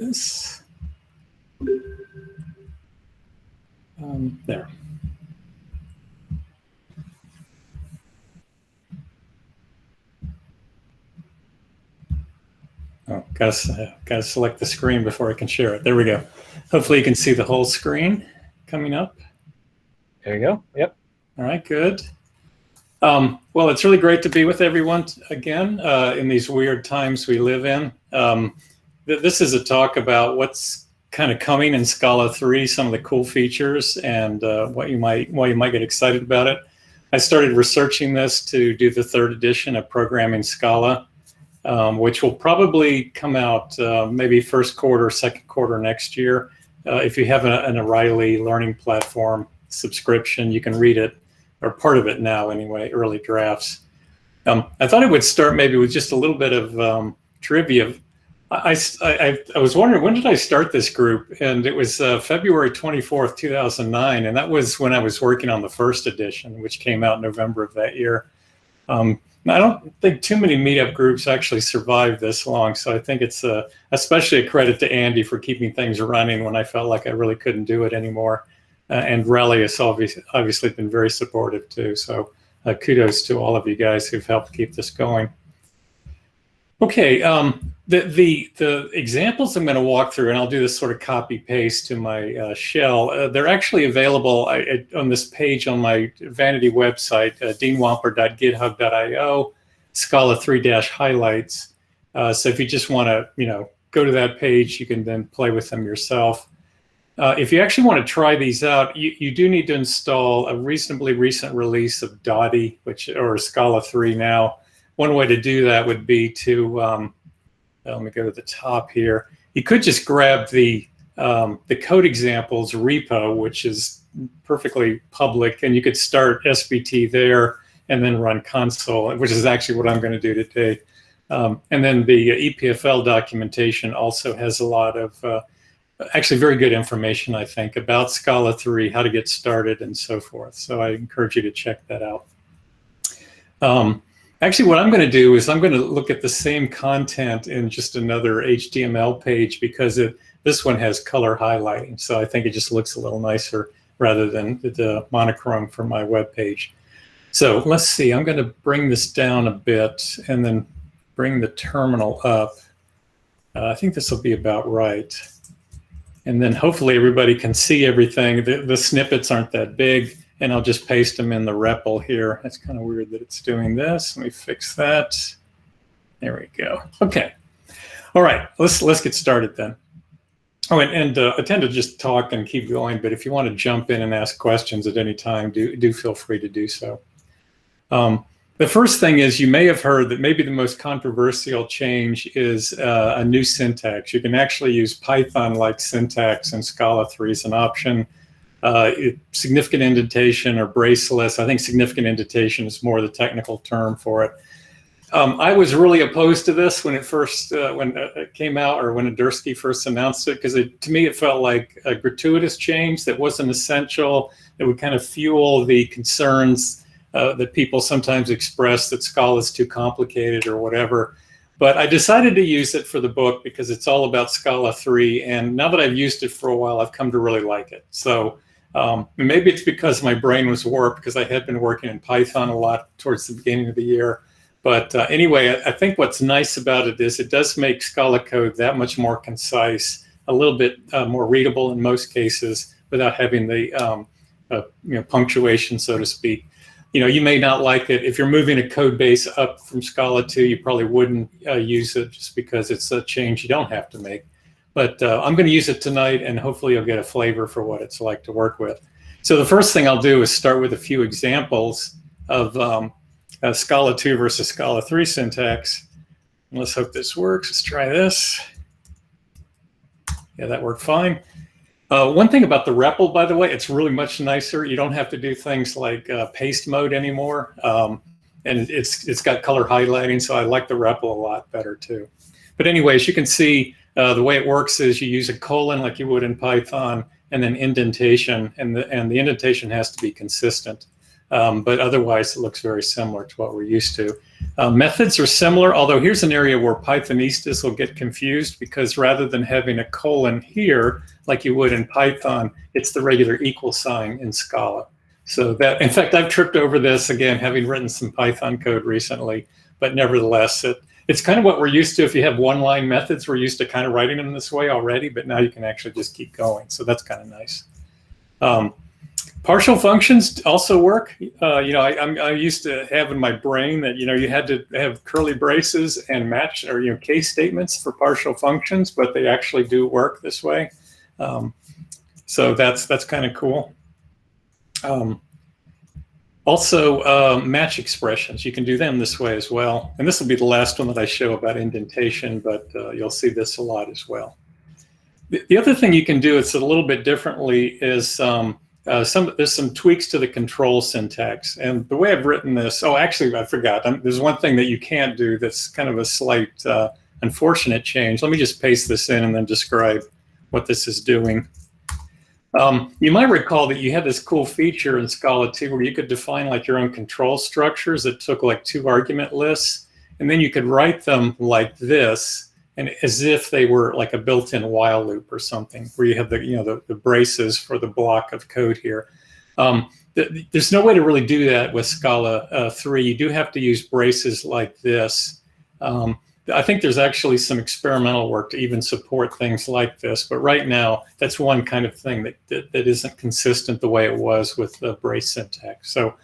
this. There. Oh, gotta select the screen before I can share it. There we go. Hopefully you can see the whole screen coming up. There you go. Yep. All right, good. Well, it's really great to be with everyone again in these weird times we live in. This is a talk about what's kind of coming in Scala 3, some of the cool features, and why you might get excited about it. I started researching this to do the 3rd edition of Programming Scala, which will probably come out maybe first quarter, second quarter next year. If you have an O'Reilly learning platform subscription, you can read it, or part of it now anyway, early drafts. I thought I would start maybe with just a little bit of trivia. I was wondering, when did I start this group? And it was February 24th, 2009. And that was when I was working on the 1st edition, which came out in November of that year. I don't think too many meetup groups actually survived this long. So I think it's especially a credit to Andy for keeping things running when I felt like I really couldn't do it anymore. And Raleigh has obviously been very supportive too. So kudos to all of you guys who've helped keep this going. Okay, the examples I'm going to walk through, and I'll do this sort of copy paste to my shell. They're actually available on this page on my vanity website, deanwampler.github.io, Scala 3-highlights. So if you just want to, go to that page, you can then play with them yourself. If you actually want to try these out, you do need to install a reasonably recent release of Dotty, or Scala 3 now. One way to do that would be to, let me go to the top here. You could just grab the code examples repo, which is perfectly public, and you could start SBT there and then run console, which is actually what I'm going to do today. And then the EPFL documentation also has a lot of actually very good information, I think, about Scala 3, how to get started, and so forth. So I encourage you to check that out. Actually, what I'm going to do is I'm going to look at the same content in just another HTML page, because this one has color highlighting. So I think it just looks a little nicer rather than the monochrome from my web page. So let's see, I'm going to bring this down a bit and then bring the terminal up. I think this will be about right. And then hopefully everybody can see everything. The snippets aren't that big, and I'll just paste them in the REPL here. It's kind of weird that it's doing this. Let me fix that. There we go. Okay. All right, let's get started then. Oh, and I tend to just talk and keep going, but if you want to jump in and ask questions at any time, do feel free to do so. The first thing is, you may have heard that maybe the most controversial change is a new syntax. You can actually use Python-like syntax in Scala 3 as an option. Significant indentation or braceless. I think significant indentation is more the technical term for it. I was really opposed to this when it first came out, or when Adursky first announced it, because to me it felt like a gratuitous change that wasn't essential. It would kind of fuel the concerns that people sometimes express that Scala is too complicated or whatever. But I decided to use it for the book because it's all about Scala 3, and now that I've used it for a while, I've come to really like it. So maybe it's because my brain was warped, because I had been working in Python a lot towards the beginning of the year. But anyway, I think what's nice about it is it does make Scala code that much more concise, a little bit more readable in most cases, without having the punctuation, so to speak. You may not like it. If you're moving a code base up from Scala 2, you probably wouldn't use it, just because it's a change you don't have to make. But I'm going to use it tonight, and hopefully you'll get a flavor for what it's like to work with. So the first thing I'll do is start with a few examples of Scala 2 versus Scala 3 syntax. Let's hope this works. Let's try this. Yeah, that worked fine. One thing about the REPL, by the way, it's really much nicer. You don't have to do things like paste mode anymore. And it's got color highlighting, so I like the REPL a lot better too. But anyways, you can see the way it works is you use a colon like you would in Python, and then indentation, and the indentation has to be consistent. but otherwise it looks very similar to what we're used to. Methods are similar, although here's an area where Pythonistas will get confused, because rather than having a colon here, like you would in Python, it's the regular equal sign in Scala. So that, in fact, I've tripped over this, again, having written some Python code recently, but nevertheless, it's kind of what we're used to. If you have one-line methods, we're used to kind of writing them this way already, but now you can actually just keep going. So that's kind of nice. Partial functions also work. I used to have in my brain that, you had to have curly braces and match, or, case statements for partial functions, but they actually do work this way. So that's kind of cool. Also, match expressions, you can do them this way as well. And this will be the last one that I show about indentation, but you'll see this a lot as well. The other thing you can do, it's a little bit differently, is there's some tweaks to the control syntax. And the way I've written this, actually, I forgot. There's one thing that you can't do that's kind of a slight unfortunate change. Let me just paste this in and then describe what this is doing. You might recall that you had this cool feature in Scala 2 where you could define like your own control structures that took like 2 argument lists, and then you could write them like this, and as if they were like a built-in while loop or something, where you have the braces for the block of code here. There's no way to really do that with Scala 3. You do have to use braces like this. I think there's actually some experimental work to even support things like this, but right now that's one kind of thing that isn't consistent the way it was with the brace syntax. So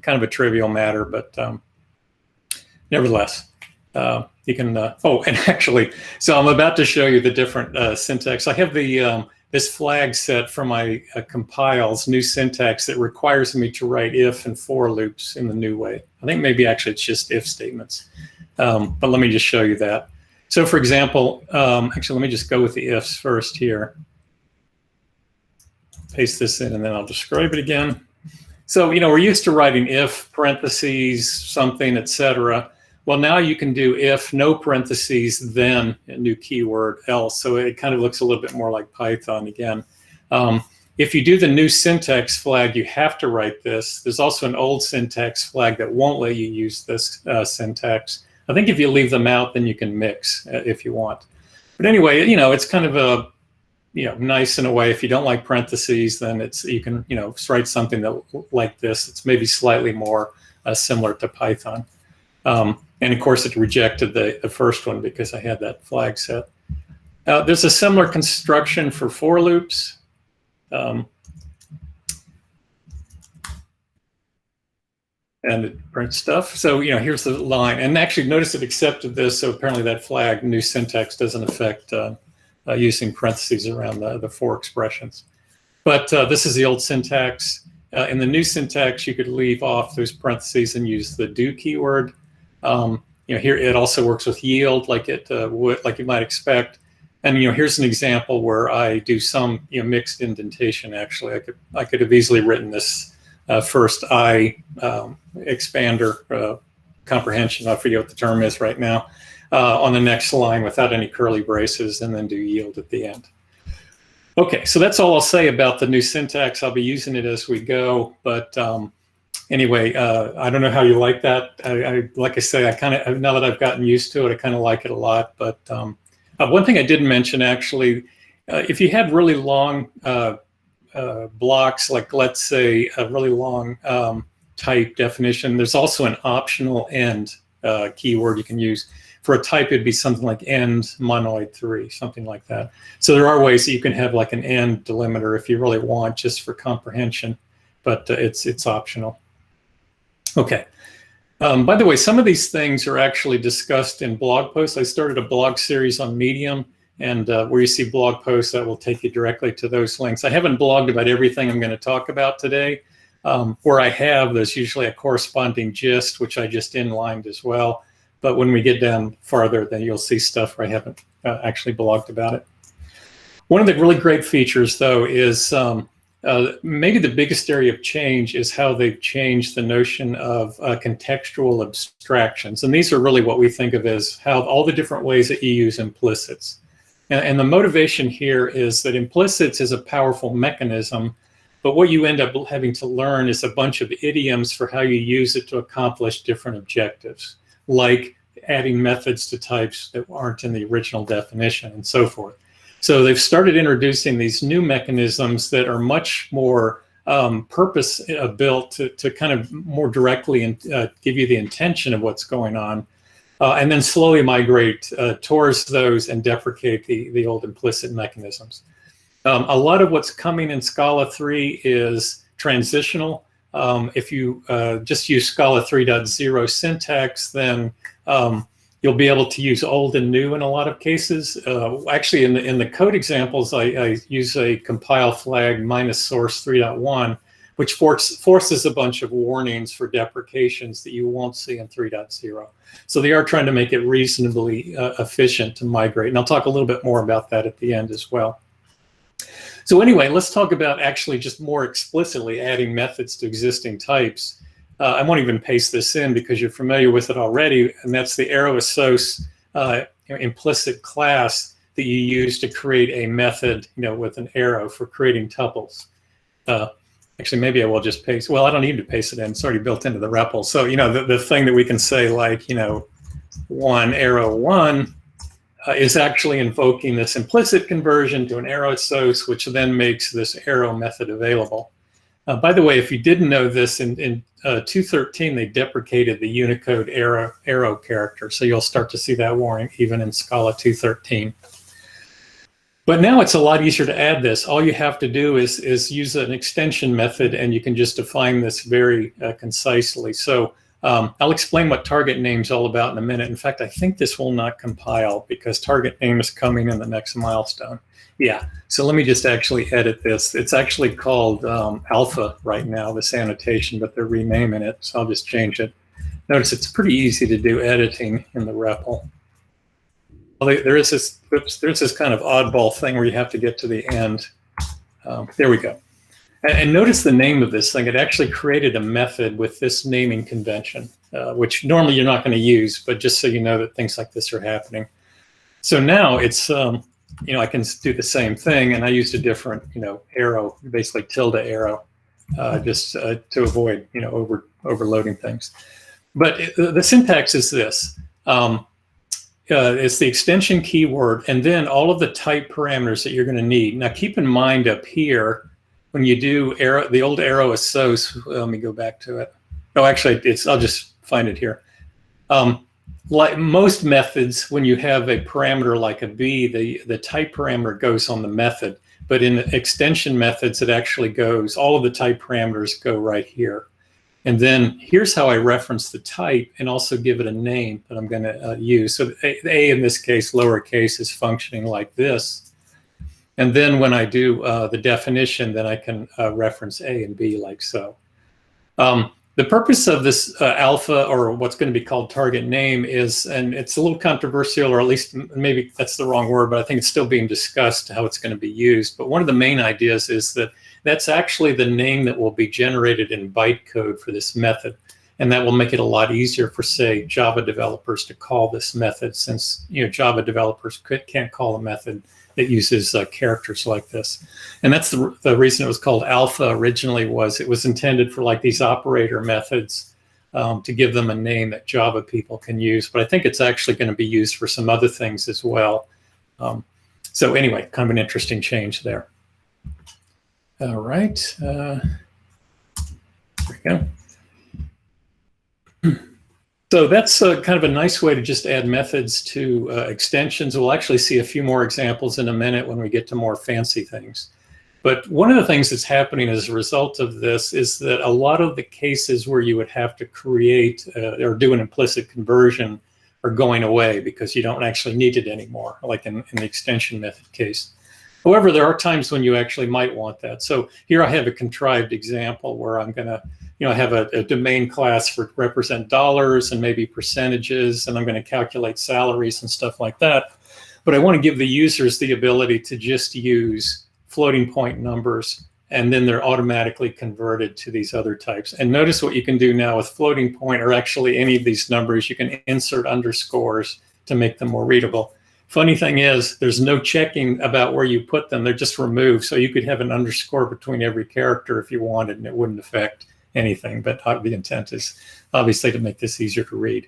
kind of a trivial matter, but nevertheless, you can. And actually, so I'm about to show you the different syntax. I have the this flag set for my compiles, new syntax that requires me to write if and for loops in the new way. I think maybe actually it's just if statements. But let me just show you that. So for example, actually, let me just go with the ifs first here. Paste this in and then I'll describe it again. So, we're used to writing if, parentheses, something, etc. Well, now you can do if, no parentheses, then a new keyword, else. So it kind of looks a little bit more like Python again. If you do the new syntax flag, you have to write this. There's also an old syntax flag that won't let you use this syntax. I think if you leave them out, then you can mix if you want. But anyway, it's kind of a, nice in a way. If you don't like parentheses, then you can, write something that like this. It's maybe slightly more similar to Python. And of course, it rejected the first one because I had that flag set. There's a similar construction for for loops. And it prints stuff. So, here's the line. And actually, notice it accepted this. So apparently that flag, new syntax, doesn't affect using parentheses around the for expressions. But this is the old syntax. In the new syntax, you could leave off those parentheses and use the do keyword. Here it also works with yield, like it would, like you might expect. And here's an example where I do some mixed indentation. Actually, I could have easily written this first I expander comprehension. I forget what the term is right now. On the next line without any curly braces, and then do yield at the end. Okay, so that's all I'll say about the new syntax. I'll be using it as we go, but anyway, I don't know how you like that. Like I say, I kind of, now that I've gotten used to it, I kind of like it a lot. But one thing I didn't mention, actually, if you had really long blocks, like let's say a really long type definition, there's also an optional end keyword you can use. For a type, it'd be something like end monoid 3, something like that. So there are ways that you can have like an end delimiter if you really want, just for comprehension, but it's optional. Okay. By the way, some of these things are actually discussed in blog posts. I started a blog series on Medium, and where you see blog posts, that will take you directly to those links. I haven't blogged about everything I'm going to talk about today. Where I have, there's usually a corresponding gist, which I just inlined as well. But when we get down farther, then you'll see stuff where I haven't actually blogged about it. One of the really great features, though, is maybe the biggest area of change is how they've changed the notion of contextual abstractions. And these are really what we think of as how all the different ways that you use implicits. And the motivation here is that implicits is a powerful mechanism But what you end up having to learn is a bunch of idioms for how you use it to accomplish different objectives, like adding methods to types that aren't in the original definition and so forth. So they've started introducing these new mechanisms that are much more purpose-built to kind of more directly give you the intention of what's going on, and then slowly migrate towards those and deprecate the old implicit mechanisms. A lot of what's coming in Scala 3 is transitional. If you just use Scala 3.0 syntax, then you'll be able to use old and new in a lot of cases. Actually, in the code examples, I use a compile flag -source 3.1, which forces a bunch of warnings for deprecations that you won't see in 3.0. So they are trying to make it reasonably efficient to migrate. And I'll talk a little bit more about that at the end as well. So anyway, let's talk about actually just more explicitly adding methods to existing types. I won't even paste this in because you're familiar with it already, and that's the arrow-assoc implicit class that you use to create a method, with an arrow for creating tuples. Actually, maybe I will just paste. Well, I don't need to paste it in. It's already built into the REPL. So, the thing that we can say, like, one arrow one is actually invoking this implicit conversion to an arrow-assoc, which then makes this arrow method available. By the way, if you didn't know this, in 2.13, they deprecated the Unicode arrow character. So you'll start to see that warning even in Scala 2.13. But now it's a lot easier to add this. All you have to do is use an extension method, and you can just define this very concisely. So I'll explain what target name is all about in a minute. In fact, I think this will not compile because target name is coming in the next milestone. Yeah, so let me just actually edit this. It's actually called alpha right now, this annotation, but they're renaming it, so I'll just change it. Notice it's pretty easy to do editing in the REPL. Well, there's this kind of oddball thing where you have to get to the end. There we go. And notice the name of this thing. It actually created a method with this naming convention, which normally you're not going to use, but just so you know that things like this are happening. So now it's, I can do the same thing, and I used a different, arrow, basically tilde arrow, just to avoid, overloading things. But the syntax is this. It's the extension keyword, and then all of the type parameters that you're going to need. Now, keep in mind up here, when you do the old arrow-assoc, let me go back to it. Oh, actually, I'll just find it here. Like most methods, when you have a parameter like a b, the type parameter goes on the method. But in extension methods, it actually goes, all of the type parameters go right here. And then here's how I reference the type and also give it a name that I'm going to use. So A in this case, lowercase, is functioning like this. And then when I do the definition, then I can reference A and B like so. The purpose of this alpha, or what's going to be called target name, is, and it's a little controversial, or at least maybe that's the wrong word, but I think it's still being discussed how it's going to be used. But one of the main ideas is that that's actually the name that will be generated in bytecode for this method. And that will make it a lot easier for, say, Java developers to call this method, since Java developers can't call a method that uses characters like this. And that's the reason it was called alpha originally. It was intended for like these operator methods to give them a name that Java people can use. But I think it's actually going to be used for some other things as well. So anyway, kind of an interesting change there. All right. There we go. So that's kind of a nice way to just add methods to extensions. We'll actually see a few more examples in a minute when we get to more fancy things. But one of the things that's happening as a result of this is that a lot of the cases where you would have to create or do an implicit conversion are going away because you don't actually need it anymore, like in the extension method case. However, there are times when you actually might want that. So here I have a contrived example where I'm going to have a domain class for represent dollars and maybe percentages, and I'm going to calculate salaries and stuff like that. But I want to give the users the ability to just use floating point numbers, and then they're automatically converted to these other types. And notice what you can do now with floating point, or actually any of these numbers, you can insert underscores to make them more readable. Funny thing is, there's no checking about where you put them. They're just removed. So you could have an underscore between every character if you wanted, and it wouldn't affect anything. But the intent is obviously to make this easier to read.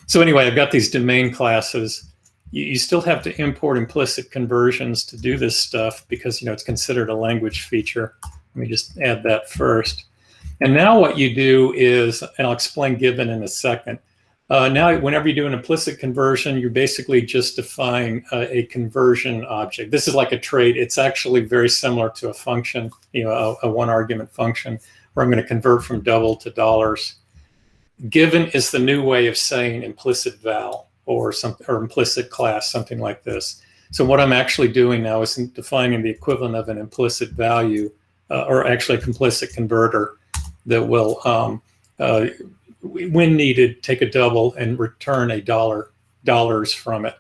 So anyway, I've got these domain classes. You still have to import implicit conversions to do this stuff because it's considered a language feature. Let me just add that first. And now what you do is, and I'll explain given in a second. Now, whenever you do an implicit conversion, you basically just define a conversion object. This is like a trait. It's actually very similar to a function, a one-argument function, where I'm going to convert from double to dollars. Given is the new way of saying implicit val or implicit class, something like this. So what I'm actually doing now is defining the equivalent of an implicit value, or actually a implicit converter that will, when needed, take a double and return dollars from it.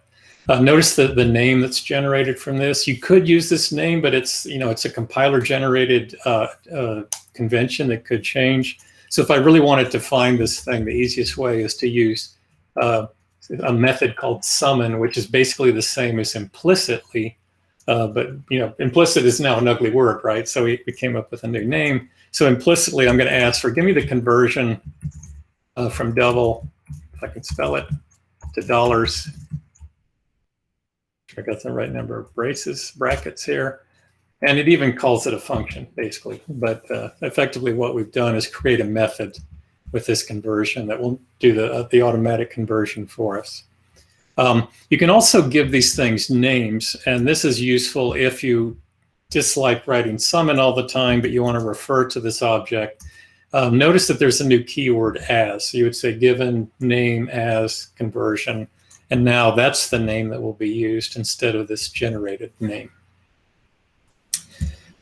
Notice the name that's generated from this. You could use this name, but it's a compiler-generated convention that could change. So if I really wanted to find this thing, the easiest way is to use a method called summon, which is basically the same as implicitly, but implicit is now an ugly word, right? So we came up with a new name. So implicitly, I'm going to ask for, give me the conversion from double, if I can spell it, to dollars. I got the right number of brackets here. And it even calls it a function, basically. But effectively, what we've done is create a method with this conversion that will do the automatic conversion for us. You can also give these things names, and this is useful if you dislike writing summon all the time, but you want to refer to this object. Notice that there's a new keyword as. So you would say given name as conversion, and now that's the name that will be used instead of this generated name.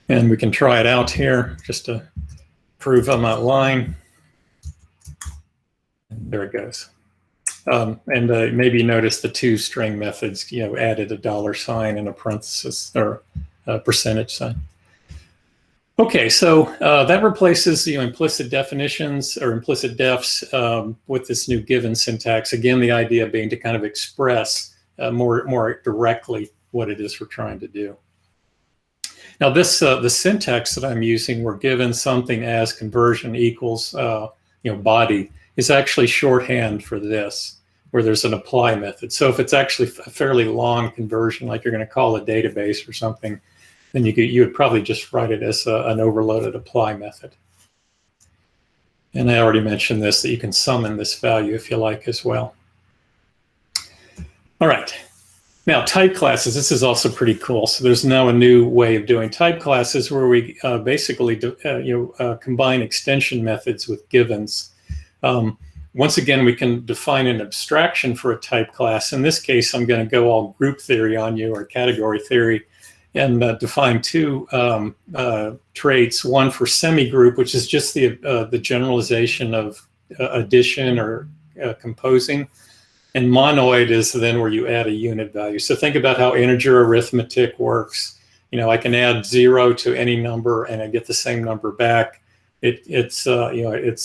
And we can try it out here just to prove I'm not lying. There it goes. And maybe notice the two string methods, added a $sign and a parenthesis or a percentage sign. Okay, so that replaces implicit definitions or implicit defs with this new given syntax. Again, the idea being to kind of express more directly what it is we're trying to do. Now, this the syntax that I'm using, we're given something as conversion equals body, is actually shorthand for this, where there's an apply method. So if it's actually a fairly long conversion, like you're going to call a database or something, then you would probably just write it as an overloaded apply method. And I already mentioned this, that you can summon this value if you like as well. All right. Now, type classes, this is also pretty cool. So there's now a new way of doing type classes where we basically combine extension methods with givens. Once again, we can define an abstraction for a type class. In this case, I'm going to go all group theory on you, or category theory, and define two traits. One for semigroup, which is just the generalization of addition or composing. And monoid is then where you add a unit value. So think about how integer arithmetic works. I can add 0 to any number and I get the same number back. It's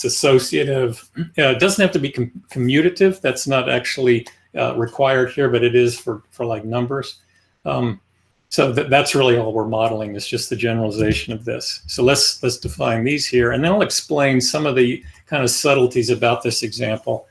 associative. It doesn't have to be commutative. That's not actually required here, but it is for like numbers. So that's really all we're modeling, is just the generalization of this. So let's define these here, and then I'll explain some of the kind of subtleties about this example.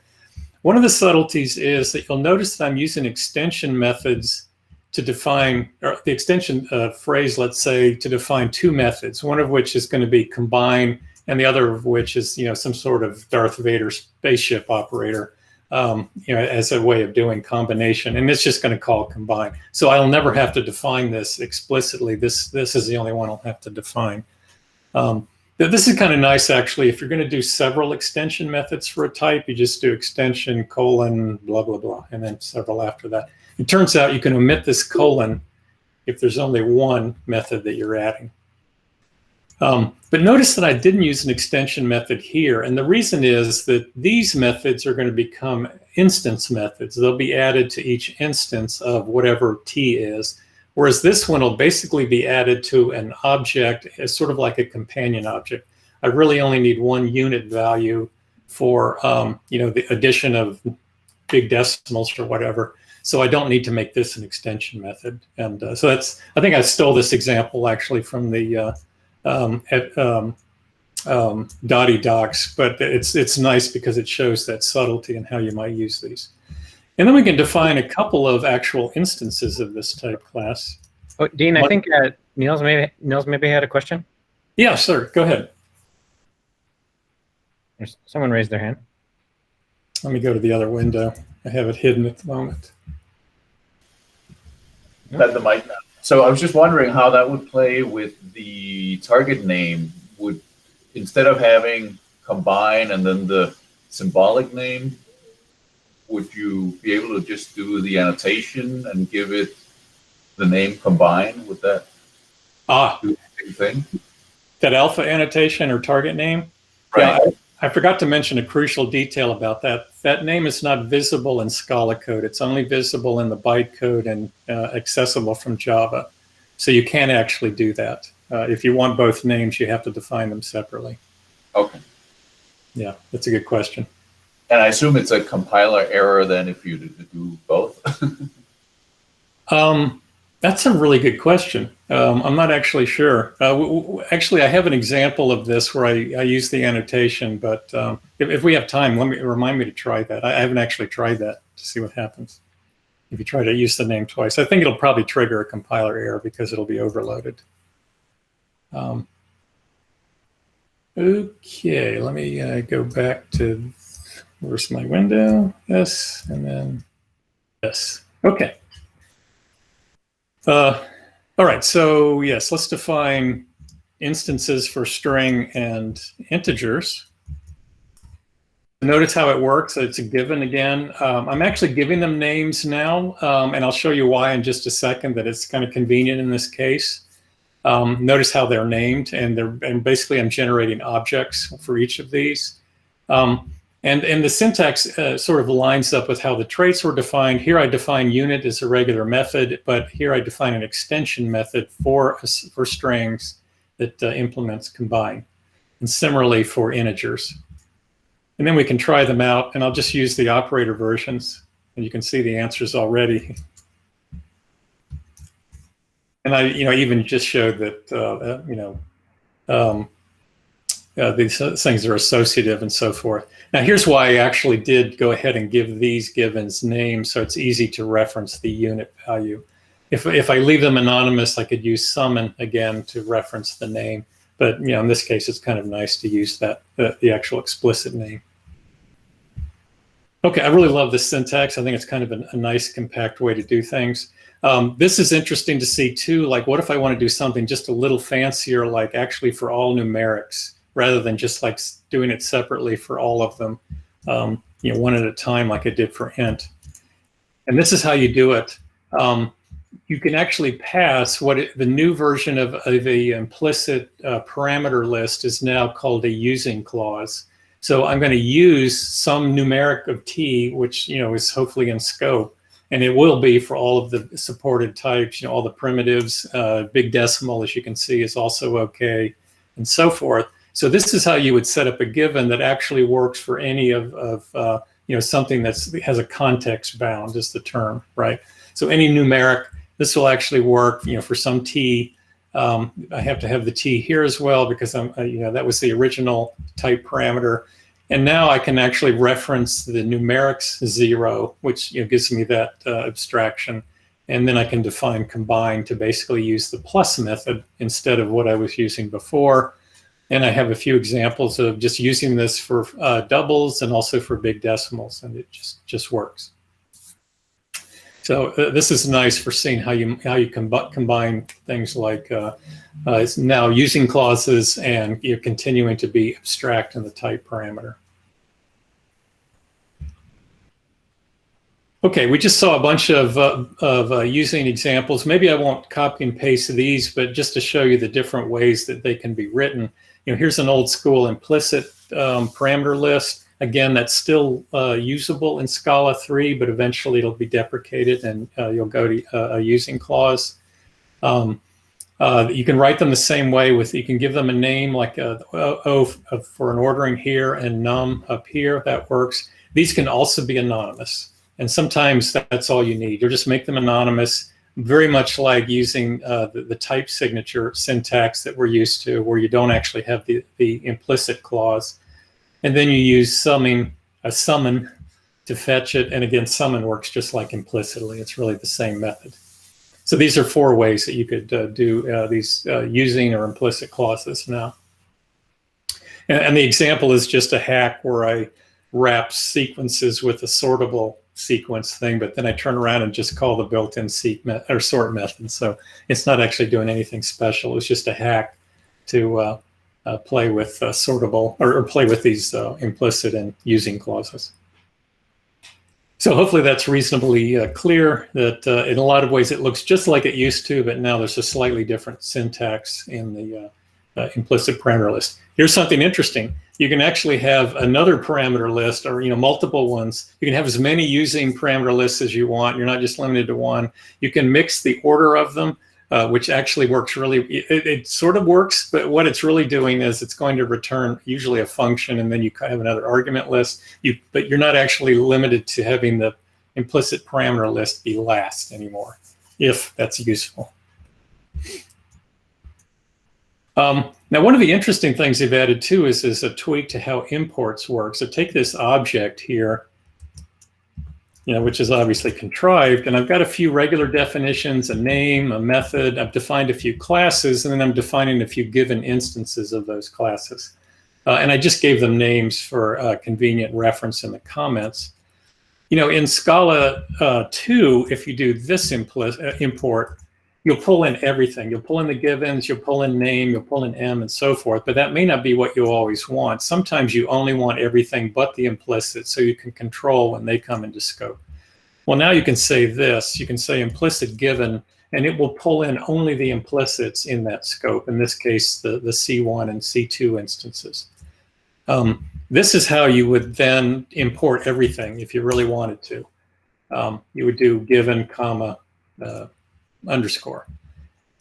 One of the subtleties is that you'll notice that I'm using extension methods to define, or the extension phrase, let's say, to define two methods, one of which is going to be combine, and the other of which is, some sort of Darth Vader spaceship operator, as a way of doing combination. And it's just going to call combine. So I'll never have to define this explicitly. This is the only one I'll have to define. This is kind of nice, actually. If you're going to do several extension methods for a type, you just do extension colon blah, blah, blah, and then several after that. It turns out you can omit this colon if there's only one method that you're adding. But notice that I didn't use an extension method here. And the reason is that these methods are going to become instance methods. They'll be added to each instance of whatever T is. Whereas this one will basically be added to an object as sort of like a companion object. I really only need one unit value for the addition of big decimals or whatever. So I don't need to make this an extension method. And so I think I stole this example actually from the Dotty docs, but it's nice because it shows that subtlety and how you might use these. And then we can define a couple of actual instances of this type class. Oh, Dean, I think Niels maybe had a question. Yeah, sir. Go ahead. Someone raised their hand. Let me go to the other window. I have it hidden at the moment. At the mic now. So I was just wondering how that would play with the target name. Would, instead of having combine and then the symbolic name, would you be able to just do the annotation and give it the name combine? Would that do the same thing? That alpha annotation or target name? Right. Yeah, I forgot to mention a crucial detail about that. That name is not visible in Scala code. It's only visible in the bytecode and accessible from Java. So you can't actually do that. If you want both names, you have to define them separately. Okay. Yeah, that's a good question. And I assume it's a compiler error then if you do both? That's a really good question. I'm not actually sure. Actually, I have an example of this where I use the annotation, but if we have time, remind me to try that. I haven't actually tried that to see what happens if you try to use the name twice. I think it'll probably trigger a compiler error because it'll be overloaded. Okay, let me go back to, where's my window? Yes, and then yes. Okay. All right, so yes, let's define instances for string and integers. Notice how it works. It's a given again. I'm actually giving them names now, and I'll show you why in just a second, that it's kind of convenient in this case. Notice how they're named, and basically I'm generating objects for each of these. And the syntax sort of lines up with how the traits were defined. Here I define unit as a regular method, but here I define an extension method for strings that implements combine. And similarly for integers. And then we can try them out, and I'll just use the operator versions, and you can see the answers already. And I even just showed that these things are associative and so forth. Now here's why I actually did go ahead and give these givens names, so it's easy to reference the unit value. If I leave them anonymous, I could use summon again to reference the name. But in this case, it's kind of nice to use that the actual explicit name. Okay, I really love this syntax. I think it's kind of a nice compact way to do things. This is interesting to see too. Like, what if I want to do something just a little fancier, like actually for all numerics, rather than just like doing it separately for all of them, one at a time like I did for int. And this is how you do it. You can actually pass the new version of the implicit parameter list is now called a using clause. So I'm going to use some numeric of t, which is hopefully in scope, and it will be for all of the supported types. All the primitives, big decimal, as you can see, is also okay, and so forth. So this is how you would set up a given that actually works for any of something that has a context bound, is the term, right? So any numeric, this will actually work. For some t. I have to have the t here as well because that was the original type parameter, and now I can actually reference the numerics 0, which gives me that abstraction, and then I can define combine to basically use the plus method instead of what I was using before. And I have a few examples of just using this for doubles and also for big decimals, and it just works. So this is nice for seeing how you combine things like it's now using clauses and you're continuing to be abstract in the type parameter. Okay, we just saw a bunch of using examples. Maybe I won't copy and paste these, but just to show you the different ways that they can be written. Here's an old school implicit parameter list. Again, that's still usable in Scala 3, but eventually it'll be deprecated and you'll go to a using clause. You can write them the same way you can give them a name like O for an ordering here and num up here. That works. These can also be anonymous. And sometimes that's all you need. You'll just make them anonymous, very much like using the type signature syntax that we're used to, where you don't actually have the implicit clause. And then you use a summon to fetch it. And again, summon works just like implicitly. It's really the same method. So these are 4 ways that you could do these using or implicit clauses now. And the example is just a hack where I wrap sequences with a sortable sequence thing, but then I turn around and just call the built-in sort method. So it's not actually doing anything special. It's just a hack to play with sortable or play with these implicit and using clauses. So hopefully that's reasonably clear that in a lot of ways it looks just like it used to, but now there's a slightly different syntax in the implicit parameter list. Here's something interesting. You can actually have another parameter list, or multiple ones. You can have as many using parameter lists as you want. You're not just limited to one. You can mix the order of them, which actually works really. It sort of works, but what it's really doing is it's going to return usually a function, and then you have another argument list. But you're not actually limited to having the implicit parameter list be last anymore, if that's useful. Now, one of the interesting things they've added too is a tweak to how imports work. So take this object here, which is obviously contrived, and I've got a few regular definitions, a name, a method. I've defined a few classes, and then I'm defining a few given instances of those classes. And I just gave them names for convenient reference in the comments. In Scala 2, if you do this import, you'll pull in everything. You'll pull in the givens, you'll pull in name, you'll pull in M, and so forth. But that may not be what you always want. Sometimes you only want everything but the implicit, so you can control when they come into scope. Well, now you can say this. You can say implicit given, and it will pull in only the implicits in that scope. In this case, the C1 and C2 instances. This is how you would then import everything if you really wanted to. You would do given, comma, underscore.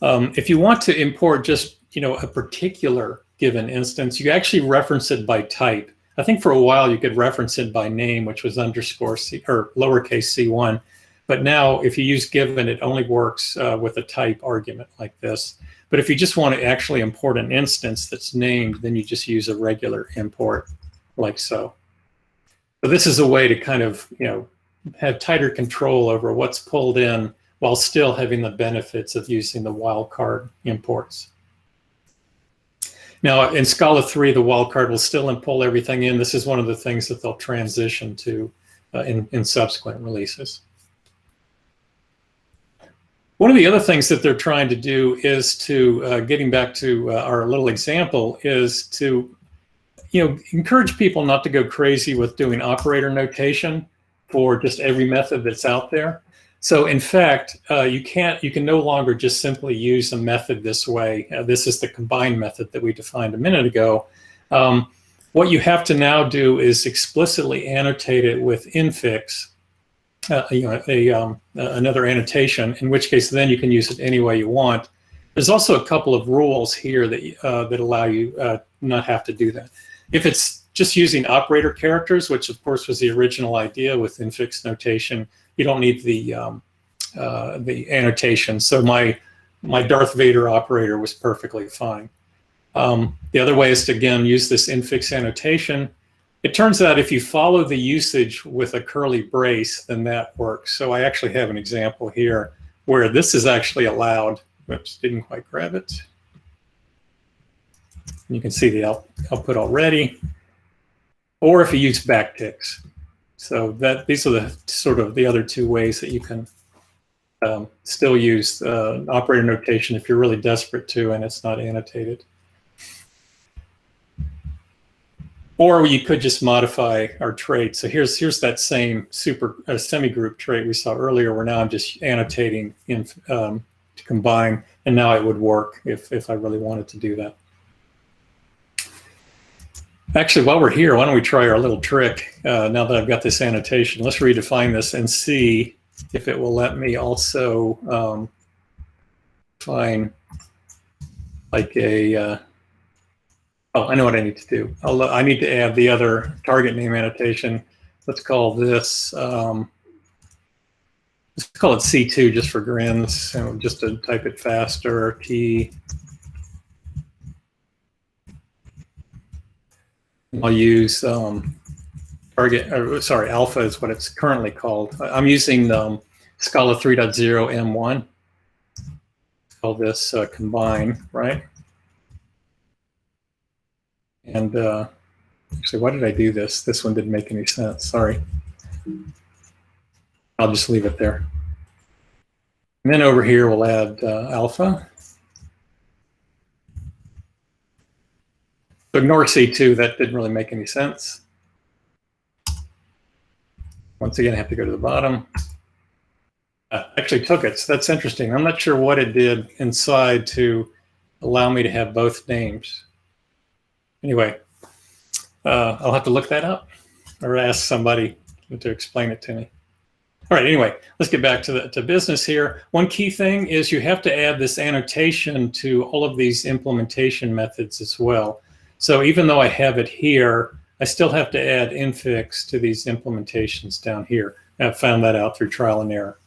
If you want to import just a particular given instance, you actually reference it by type. I think for a while you could reference it by name, which was underscore C or lowercase c1. But now if you use given, it only works with a type argument like this. But if you just want to actually import an instance that's named, then you just use a regular import like so. So this is a way to kind of have tighter control over what's pulled in, while still having the benefits of using the wildcard imports. Now, in Scala 3, the wildcard will still pull everything in. This is one of the things that they'll transition to in subsequent releases. One of the other things that they're trying to do is to, getting back to our little example, is to encourage people not to go crazy with doing operator notation for just every method that's out there. So in fact, you can no longer just simply use a method this way. This is the combined method that we defined a minute ago. What you have to now do is explicitly annotate it with infix, another annotation, in which case then you can use it any way you want. There's also a couple of rules here that allow you not have to do that. If it's just using operator characters, which of course was the original idea with infix notation, you don't need the annotation. So my Darth Vader operator was perfectly fine. The other way is to, again, use this infix annotation. It turns out if you follow the usage with a curly brace, then that works. So I actually have an example here where this is actually allowed. Oops, didn't quite grab it. You can see the output already. Or if you use backticks. So these are the sort of the other 2 ways that you can still use operator notation if you're really desperate to and it's not annotated. Or you could just modify our trait. So here's that same semi-group trait we saw earlier, where now I'm just annotating to combine, and now it would work if I really wanted to do that. Actually, while we're here, why don't we try our little trick now that I've got this annotation. Let's redefine this and see if it will let me also find like a, oh, I know what I need to do. I need to add the other target name annotation. Let's call this let's call it C2 just for grins, so just to type it faster, T. I'll use alpha is what it's currently called. I'm using Scala 3.0 M1. Call this combine, right? And actually, why did I do this? This one didn't make any sense. Sorry. I'll just leave it there. And then over here, we'll add alpha. So ignore C2. That didn't really make any sense. Once again, I have to go to the bottom. Actually took it, so that's interesting. I'm not sure what it did inside to allow me to have both names. Anyway, I'll have to look that up or ask somebody to explain it to me. All right, anyway, let's get back to business here. One key thing is you have to add this annotation to all of these implementation methods as well. So even though I have it here, I still have to add infix to these implementations down here. And I found that out through trial and error.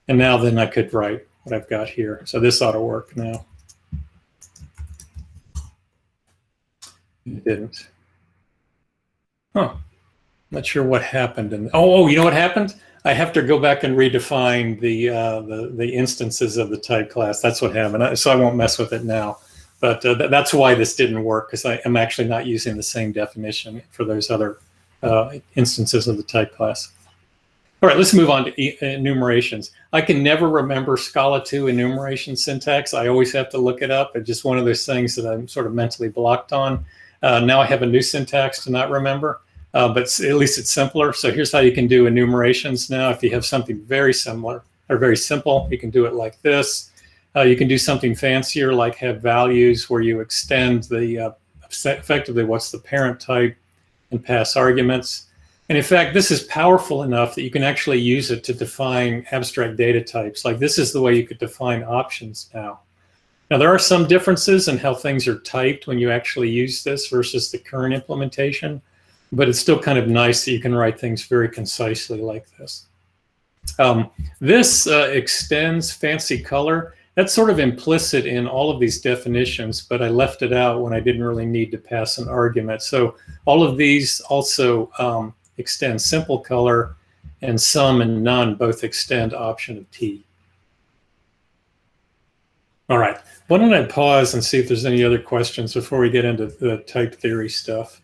And now then I could write what I've got here. So this ought to work now. It didn't. Huh. Not sure what happened. Oh, you know what happened? I have to go back and redefine the instances of the type class. That's what happened. So I won't mess with it now. But that's why this didn't work, because I am actually not using the same definition for those other instances of the type class. All right, let's move on to enumerations. I can never remember Scala 2 enumeration syntax. I always have to look it up. It's just one of those things that I'm sort of mentally blocked on. Now I have a new syntax to not remember, but at least it's simpler. So here's how you can do enumerations now. If you have something very similar or very simple, you can do it like this. You can do something fancier, like have values where you extend the effectively what's the parent type and pass arguments. And in fact, this is powerful enough that you can actually use it to define abstract data types. Like this is the way you could define options now. Now, there are some differences in how things are typed when you actually use this versus the current implementation, but it's still kind of nice that you can write things very concisely like this. This extends fancy color. That's sort of implicit in all of these definitions, but I left it out when I didn't really need to pass an argument. So all of these also extend simple color, and some and none both extend option of T. All right, why don't I pause and see if there's any other questions before we get into the type theory stuff.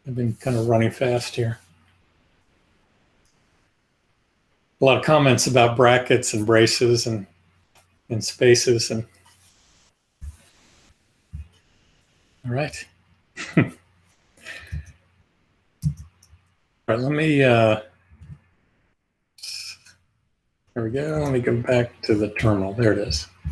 I've been kind of running fast here. A lot of comments about brackets and braces and spaces. And all right. All right, let me, there we go. Let me go back to the terminal. There it is. All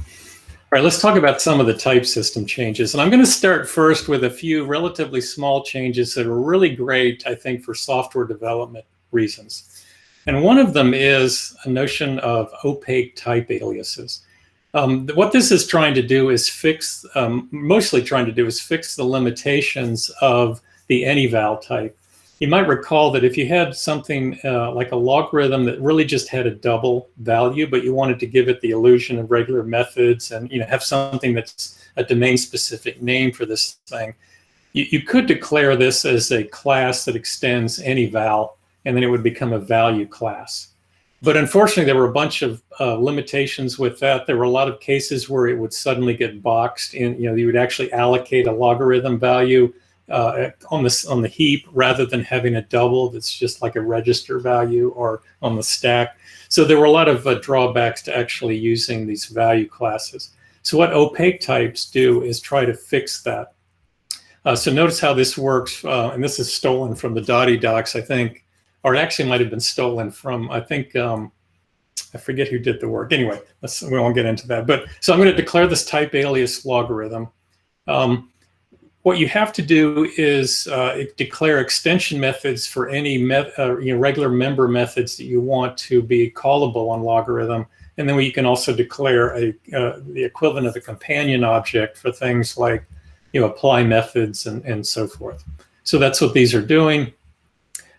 right, let's talk about some of the type system changes. And I'm going to start first with a few relatively small changes that are really great, I think, for software development reasons. And one of them is a notion of opaque type aliases. What this is trying to do is fix, mostly trying to do is fix the limitations of the anyval type. You might recall that if you had something like a logarithm that really just had a double value, but you wanted to give it the illusion of regular methods and have something that's a domain-specific name for this thing, you could declare this as a class that extends anyval, and then it would become a value class. But unfortunately, there were a bunch of limitations with that. There were a lot of cases where it would suddenly get boxed in. You would actually allocate a logarithm value on the heap rather than having a double that's just like a register value or on the stack. So there were a lot of drawbacks to actually using these value classes. So what opaque types do is try to fix that. So notice how this works, and this is stolen from the Dottie docs, I think, or it actually might have been stolen from, I think, I forget who did the work. Anyway, we won't get into that. But so I'm going to declare this type alias logarithm. What you have to do is declare extension methods for any regular member methods that you want to be callable on logarithm. And then you can also declare the equivalent of a companion object for things like apply methods and so forth. So that's what these are doing.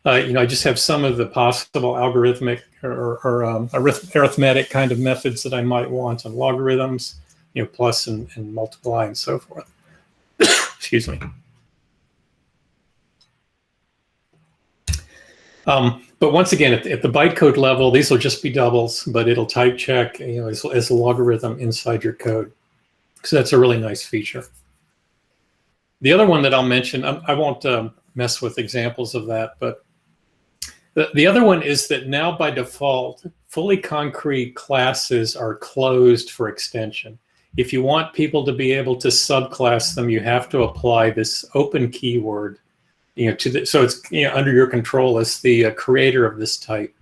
I just have some of the possible algorithmic or arithmetic kind of methods that I might want on logarithms, plus and multiply and so forth. Excuse me. But once again, at the bytecode level, these will just be doubles, but it'll type check as a logarithm inside your code. So that's a really nice feature. The other one that I'll mention, I won't mess with examples of that, but the other one is that now by default, fully concrete classes are closed for extension. If you want people to be able to subclass them, you have to apply this open keyword, so it's under your control as the creator of this type.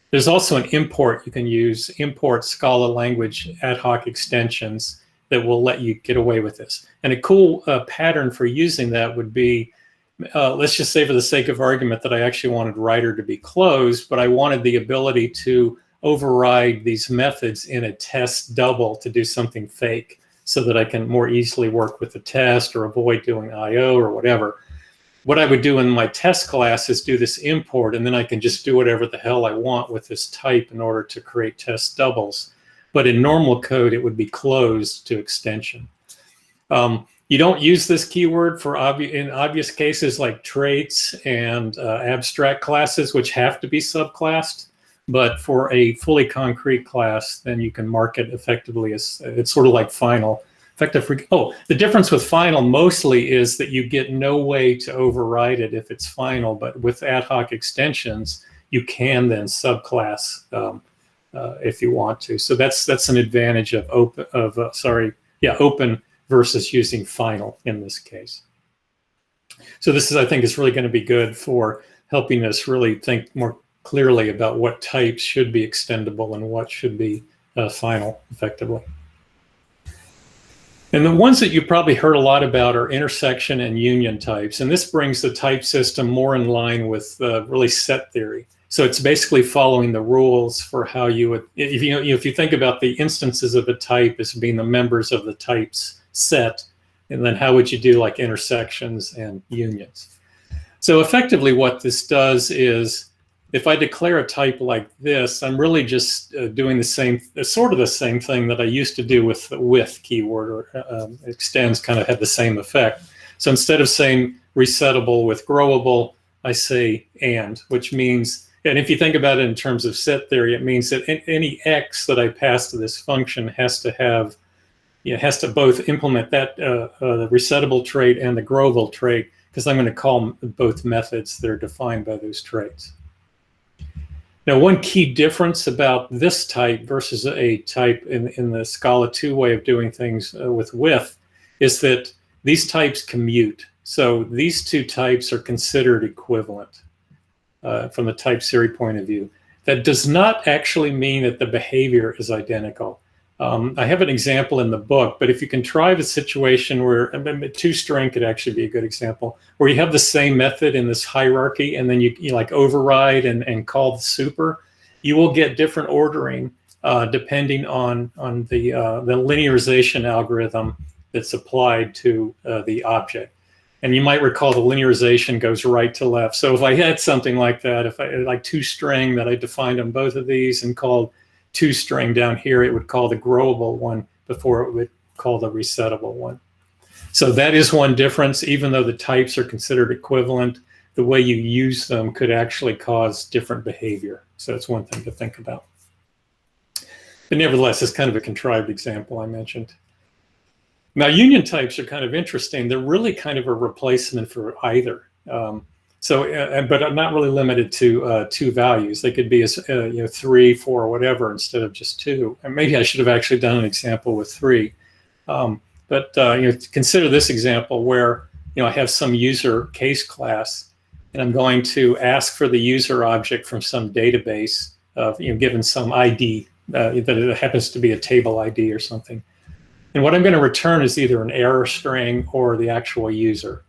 There's also an import you can use, import Scala language ad hoc extensions that will let you get away with this. And a cool pattern for using that would be, let's just say for the sake of argument that I actually wanted writer to be closed, but I wanted the ability to override these methods in a test double to do something fake so that I can more easily work with the test or avoid doing IO or whatever. What I would do in my test class is do this import, and then I can just do whatever the hell I want with this type in order to create test doubles. But in normal code, it would be closed to extension. You don't use this keyword for in obvious cases like traits and abstract classes, which have to be subclassed. But for a fully concrete class, then you can mark it effectively as it's sort of like final. The difference with final mostly is that you get no way to override it if it's final, but with ad hoc extensions, you can then subclass if you want to. So that's an advantage of open versus using final in this case. So this is, I think, is really going to be good for helping us really think more clearly about what types should be extendable and what should be final effectively. And the ones that you probably heard a lot about are intersection and union types. And this brings the type system more in line with really set theory. So it's basically following the rules for how you would, if you think about the instances of a type as being the members of the type's set, and then how would you do like intersections and unions? So effectively what this does is, if I declare a type like this, I'm really just doing the same, sort of the same thing that I used to do with the with keyword, or extends kind of had the same effect. So instead of saying resettable with growable, I say and, which means, and if you think about it in terms of set theory, it means that any x that I pass to this function has to have, has to both implement that the resettable trait and the growable trait, because I'm going to call both methods that are defined by those traits. Now, one key difference about this type versus a type in the Scala 2 way of doing things with is that these types commute. So these two types are considered equivalent from the type theory point of view. That does not actually mean that the behavior is identical. I have an example in the book, but if you contrive a situation where toString could actually be a good example, where you have the same method in this hierarchy and then you like override and call the super, you will get different ordering depending on the linearization algorithm that's applied to the object. And you might recall the linearization goes right to left. So if I had something like that, if I like toString that I defined on both of these and called toString down here, it would call the growable one before it would call the resettable one. So that is one difference. Even though the types are considered equivalent, the way you use them could actually cause different behavior. So that's one thing to think about. But nevertheless, it's kind of a contrived example I mentioned. Now, union types are kind of interesting. They're really kind of a replacement for either. But I'm not really limited to 2 values. They could be as 3, 4, whatever, instead of just 2. And maybe I should have actually done an example with 3. Consider this example where I have some user case class, and I'm going to ask for the user object from some database of given some ID that it happens to be a table ID or something. And what I'm going to return is either an error string or the actual user.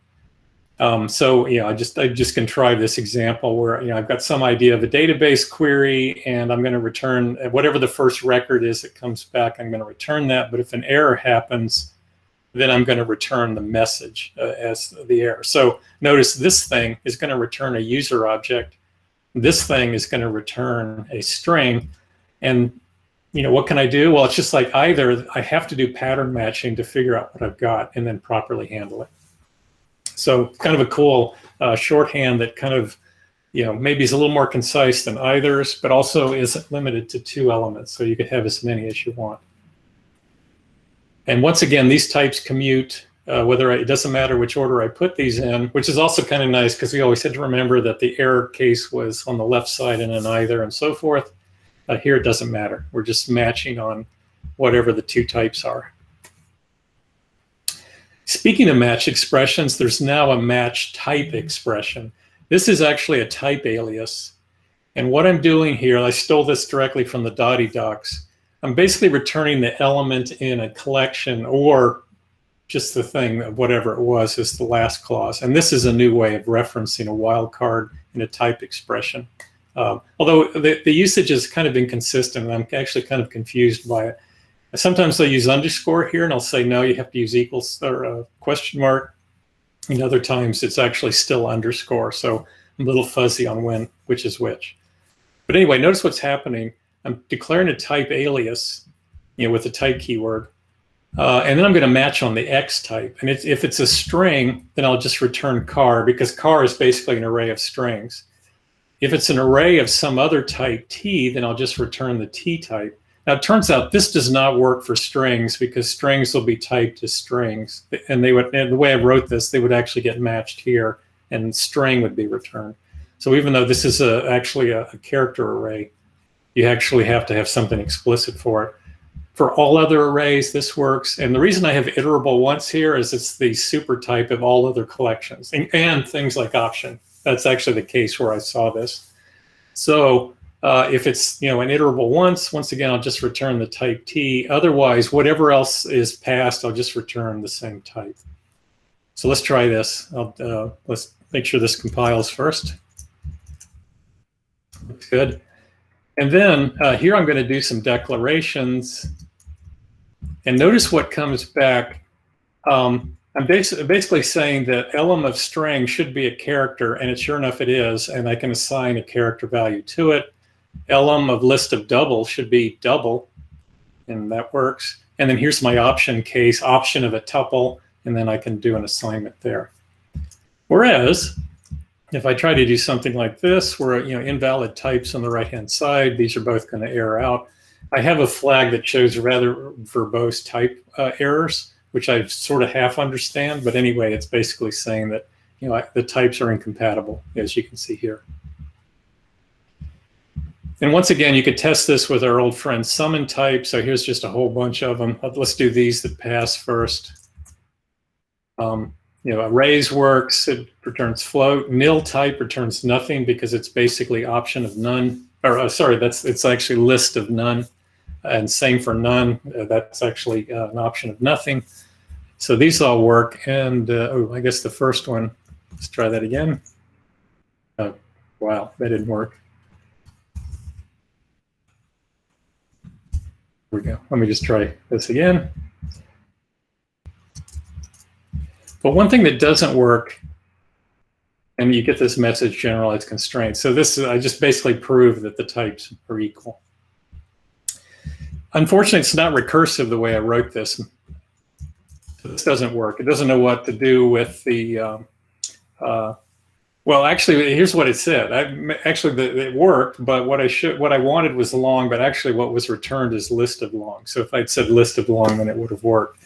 I just contrived this example where I've got some idea of a database query, and I'm going to return whatever the first record is that comes back. I'm going to return that. But if an error happens, then I'm going to return the message as the error. So notice this thing is going to return a user object. This thing is going to return a string. And what can I do? Well, it's just like either I have to do pattern matching to figure out what I've got and then properly handle it. So kind of a cool shorthand that kind of, maybe is a little more concise than either's, but also isn't limited to 2 elements. So you could have as many as you want. And once again, these types commute, it doesn't matter which order I put these in, which is also kind of nice because we always had to remember that the error case was on the left side and an either and so forth. Here it doesn't matter. We're just matching on whatever the 2 types are. Speaking of match expressions, there's now a match type expression. This is actually a type alias. And what I'm doing here, I stole this directly from the Dottie docs. I'm basically returning the element in a collection or just the thing, whatever it was, is the last clause. And this is a new way of referencing a wildcard in a type expression. Although the usage is kind of inconsistent, and I'm actually kind of confused by it. Sometimes I'll use underscore here, and I'll say, no, you have to use equals or question mark. And other times it's actually still underscore. So I'm a little fuzzy on which is which. But anyway, notice what's happening. I'm declaring a type alias, with the type keyword. And then I'm going to match on the X type. And if it's a string, then I'll just return car, because car is basically an array of strings. If it's an array of some other type T, then I'll just return the T type. Now, it turns out this does not work for strings because strings will be typed as strings. And the way I wrote this, they would actually get matched here, and string would be returned. So even though this is actually a character array, you actually have to have something explicit for it. For all other arrays, this works. And the reason I have iterable once here is it's the super type of all other collections and things like option. That's actually the case where I saw this. So if it's an iterable once again, I'll just return the type T. Otherwise, whatever else is passed, I'll just return the same type. So let's try this. Let's make sure this compiles first. Looks good. And then here I'm going to do some declarations. And notice what comes back. I'm basically saying that elem of string should be a character, and sure enough it is, and I can assign a character value to it. Elem of list of double should be double, and that works. And then here's my option case, option of a tuple, and then I can do an assignment there. Whereas, if I try to do something like this, where invalid types on the right-hand side, these are both going to error out. I have a flag that shows rather verbose type errors, which I sort of half understand. But anyway, it's basically saying that the types are incompatible, as you can see here. And once again, you could test this with our old friend summon type. So here's just a whole bunch of them. Let's do these that pass first. Arrays works, it returns float. Nil type returns nothing because it's basically option of none. Or sorry, it's actually list of none. And same for none. That's actually an option of nothing. So these all work. And I guess the first one, let's try that again. Oh, wow, that didn't work. Here we go. Let me just try this again. But one thing that doesn't work, and you get this message generalized constraints. So this I just basically proved that the types are equal. Unfortunately, it's not recursive the way I wrote this. So this doesn't work. It doesn't know what to do with the, well, actually, here's what it said. It worked, but what I wanted was long, but actually what was returned is list of long. So if I'd said list of long, then it would have worked.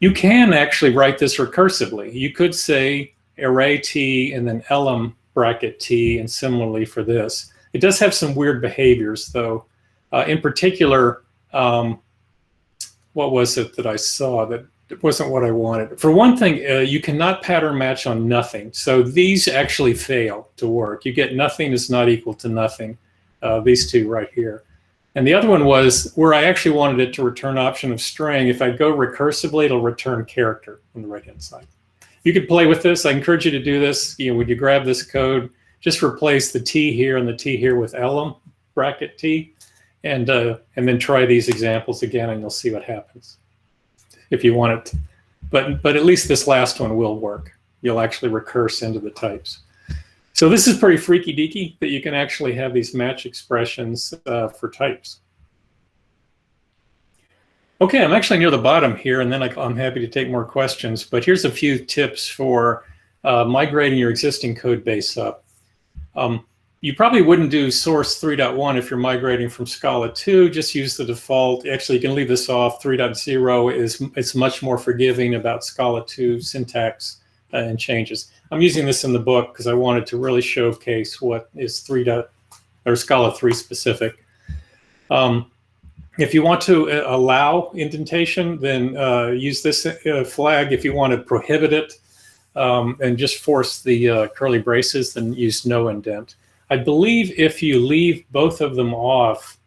You can actually write this recursively. You could say array T and then elem bracket T, and similarly for this. It does have some weird behaviors, though. In particular, what was it that I saw that wasn't what I wanted? For one thing, you cannot pattern match on nothing. So these actually fail to work. You get nothing is not equal to nothing, these two right here. And the other one was where I actually wanted it to return option of string. If I go recursively, it'll return character on the right-hand side. You could play with this. I encourage you to do this. When you grab this code, just replace the T here and the T here with elem bracket T, and then try these examples again, and you'll see what happens if you want it but at least this last one will work. You'll actually recurse into the types. So this is pretty freaky deaky that you can actually have these match expressions for types. Okay, I'm actually near the bottom here, and then I'm happy to take more questions. But here's a few tips for migrating your existing code base up. You probably wouldn't do source 3.1 if you're migrating from Scala 2. Just use the default. Actually, you can leave this off. 3.0 it's much more forgiving about Scala 2 syntax and changes. I'm using this in the book because I wanted to really showcase what is Scala 3 specific. If you want to allow indentation, then use this flag. If you want to prohibit it and just force the curly braces, then use no indent. I believe if you leave both of them off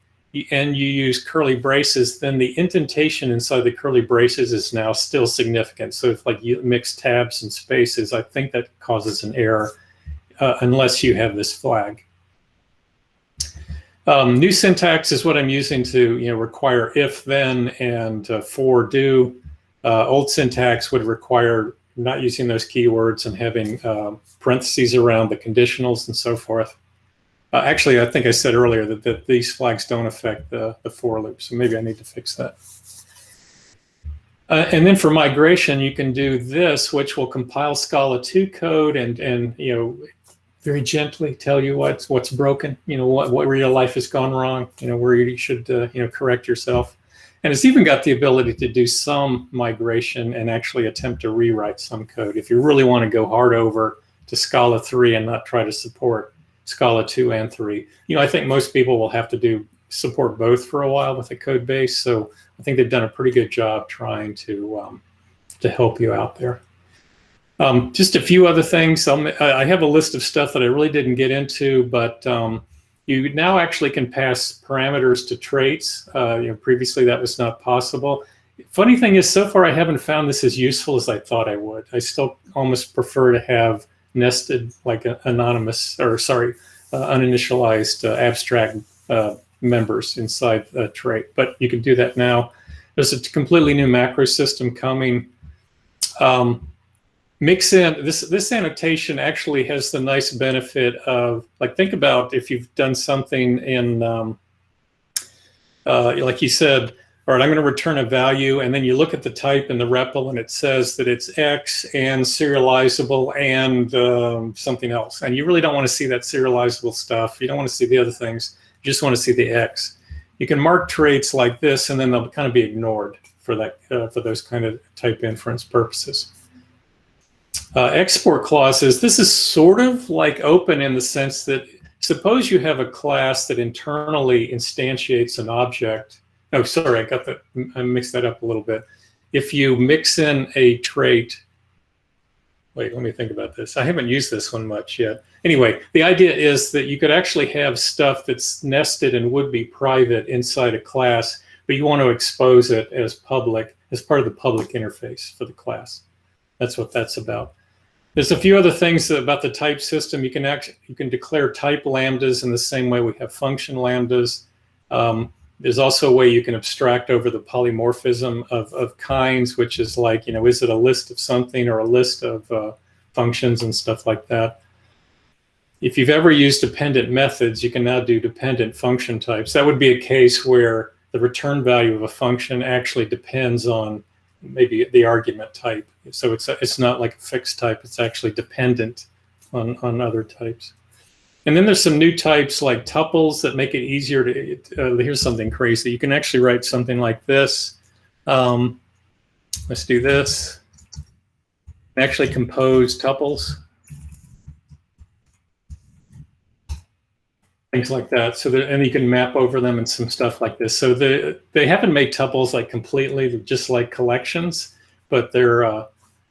and you use curly braces, then the indentation inside the curly braces is now still significant. So if you mix tabs and spaces, I think that causes an error unless you have this flag. New syntax is what I'm using to require if, then, and for, do. Old syntax would require not using those keywords and having parentheses around the conditionals and so forth. Actually, I think I said earlier that these flags don't affect the for loop, so maybe I need to fix that. And then for migration, you can do this, which will compile Scala 2 code and very gently tell you what's broken, where your life has gone wrong, where you should correct yourself. And it's even got the ability to do some migration and actually attempt to rewrite some code if you really want to go hard over to Scala 3 and not try to support Scala 2 and 3. I think most people will have to support both for a while with a code base. So I think they've done a pretty good job trying to help you out there. Just a few other things. I have a list of stuff that I really didn't get into, but you now actually can pass parameters to traits. Previously that was not possible. Funny thing is, so far I haven't found this as useful as I thought I would. I still almost prefer to have nested, like uninitialized abstract members inside a trait, but you can do that now. There's a completely new macro system coming. Mix in, this annotation actually has the nice benefit of, think about if you've done something in, like you said, all right, I'm going to return a value, and then you look at the type in the REPL, and it says that it's X and serializable and something else. And you really don't want to see that serializable stuff. You don't want to see the other things. You just want to see the X. You can mark traits like this, and then they'll kind of be ignored for that for those kind of type inference purposes. Export clauses, this is sort of like open in the sense that suppose you have a class that internally instantiates an object. Oh, sorry, I mixed that up a little bit. If you mix in a trait, wait, let me think about this. I haven't used this one much yet. Anyway, the idea is that you could actually have stuff that's nested and would be private inside a class, but you want to expose it as public, as part of the public interface for the class. That's what that's about. There's a few other things about the type system. You can declare type lambdas in the same way we have function lambdas. There's also a way you can abstract over the polymorphism of kinds, which is like, is it a list of something or a list of functions and stuff like that. If you've ever used dependent methods, you can now do dependent function types. That would be a case where the return value of a function actually depends on maybe the argument type. So it's not like a fixed type, it's actually dependent on other types. And then there's some new types like tuples that make it easier to, here's something crazy. You can actually write something like this. Let's do this. Actually compose tuples. Things like that. So and you can map over them and some stuff like this. So they haven't made tuples like completely just like collections, but they're a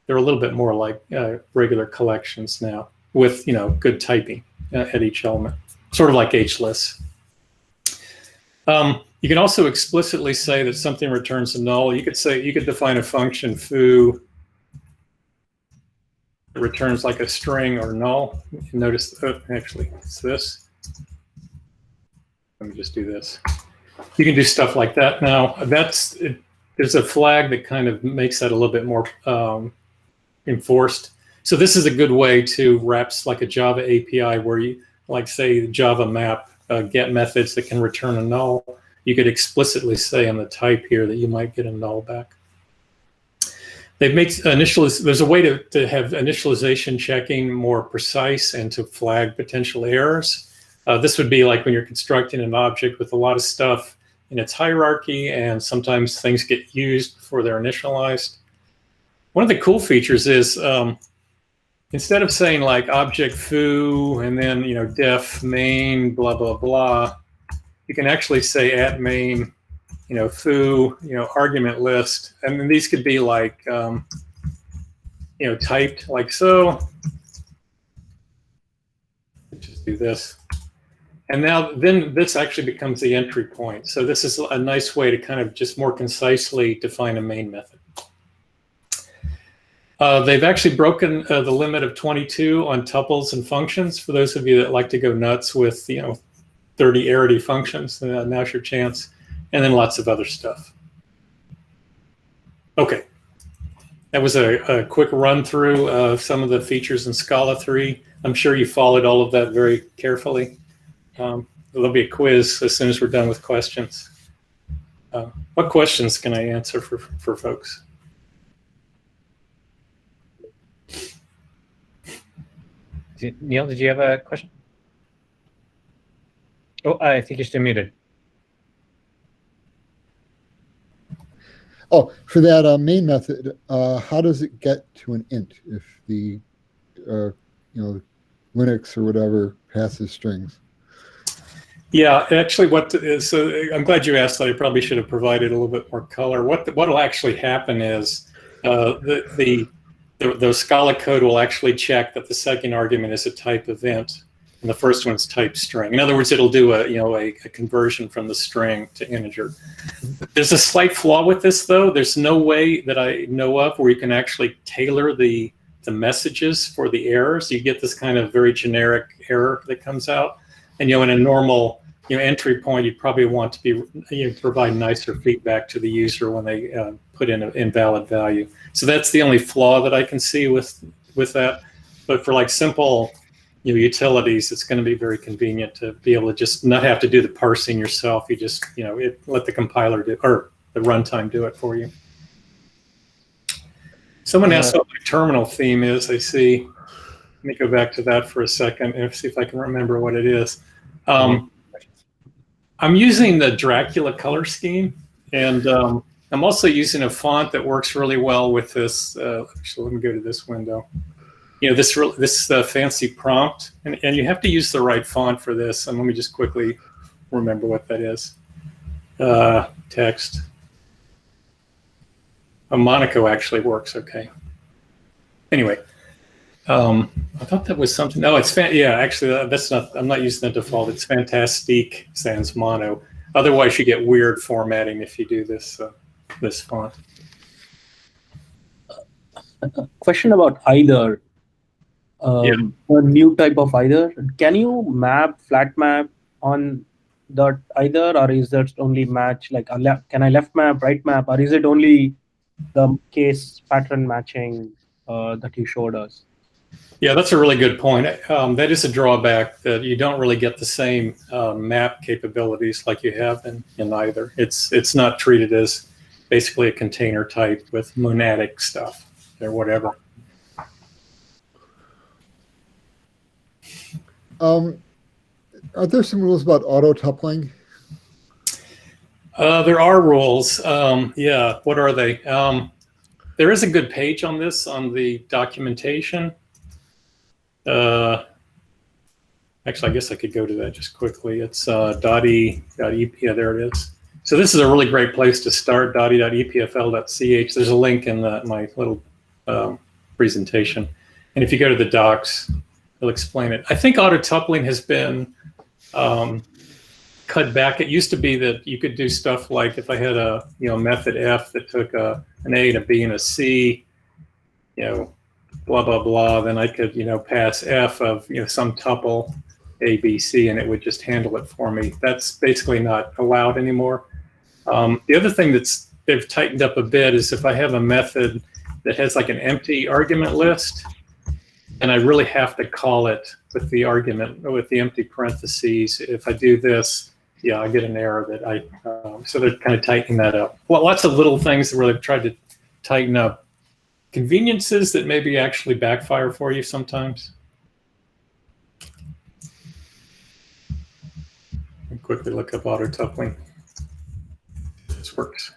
little bit more like regular collections now with good typing at each element, sort of like HLists. You can also explicitly say that something returns a null. You could define a function foo that returns like a string or null. Notice actually it's this. Let me just do this. You can do stuff like that now. there's a flag that kind of makes that a little bit more enforced. So this is a good way to wrap like a Java API where you, like say Java map get methods that can return a null. You could explicitly say in the type here that you might get a null back. They've made there's a way to have initialization checking more precise and to flag potential errors. This would be like when you're constructing an object with a lot of stuff in its hierarchy, and sometimes things get used before they're initialized. One of the cool features is instead of saying like object foo and then def main blah blah blah, you can actually say at main foo argument list, and then these could be like typed like so. Just do this. And now then this actually becomes the entry point. So this is a nice way to kind of just more concisely define a main method. They've actually broken the limit of 22 on tuples and functions. For those of you that like to go nuts with 30 arity functions, now's your chance. And then lots of other stuff. Okay. That was a quick run through of some of the features in Scala 3. I'm sure you followed all of that very carefully. There'll be a quiz as soon as we're done with questions. What questions can I answer for folks? Neil, did you have a question? Oh, I think you're still muted. Oh, for that main method, how does it get to an int if the Linux or whatever passes strings? Yeah, actually, so I'm glad you asked that. I probably should have provided a little bit more color. What'll actually happen is the Scala code will actually check that the second argument is a type event, and the first one's type string. In other words, it'll do a conversion from the string to integer. There's a slight flaw with this, though. There's no way that I know of where you can actually tailor the messages for the errors. You get this kind of very generic error that comes out, and in a normal entry point, you'd probably want to be provide nicer feedback to the user when they put in an invalid value. So that's the only flaw that I can see with that. But for like simple utilities, it's going to be very convenient to be able to just not have to do the parsing yourself. You just let the compiler do, or the runtime do it for you. Someone asked what my terminal theme is. I see. Let me go back to that for a second and see if I can remember what it is. I'm using the Dracula color scheme, and I'm also using a font that works really well with this. Actually, let me go to this window. This fancy prompt, and you have to use the right font for this. And let me just quickly remember what that is. Text. Monaco actually works okay. Anyway. I thought that was something. No, it's actually that's not. I'm not using the default. It's Fantastique sans mono. Otherwise, you get weird formatting if you do this this font. A question about either. A new type of either. Can you flat map on that either, or is that only match like can I left map, right map, or is it only the case pattern matching that you showed us? Yeah, that's a really good point. That is a drawback, that you don't really get the same map capabilities like you have in either. It's not treated as basically a container type with monadic stuff or whatever. Are there some rules about auto tupling? There are rules. Yeah, what are they? There is a good page on this on the documentation. Actually, I guess I could go to that just quickly. It's .e.ep. Yeah, there it is. So this is a really great place to start, .e.epfl.ch. There's a link in my little presentation. And if you go to the docs, it'll explain it. I think auto tupling has been cut back. It used to be that you could do stuff like if I had a method f that took an a and a b and a c, blah blah blah, then I could pass f of some tuple a b c, and it would just handle it for me. That's basically not allowed anymore. The other thing that's they've tightened up a bit is if I have a method that has like an empty argument list, and I really have to call it with the argument, with the empty parentheses. If I do this, yeah, I get an error that so they're kind of tightening that up. Well, lots of little things where they've tried to tighten up conveniences that maybe actually backfire for you sometimes. I'll quickly look up auto tupling. This works.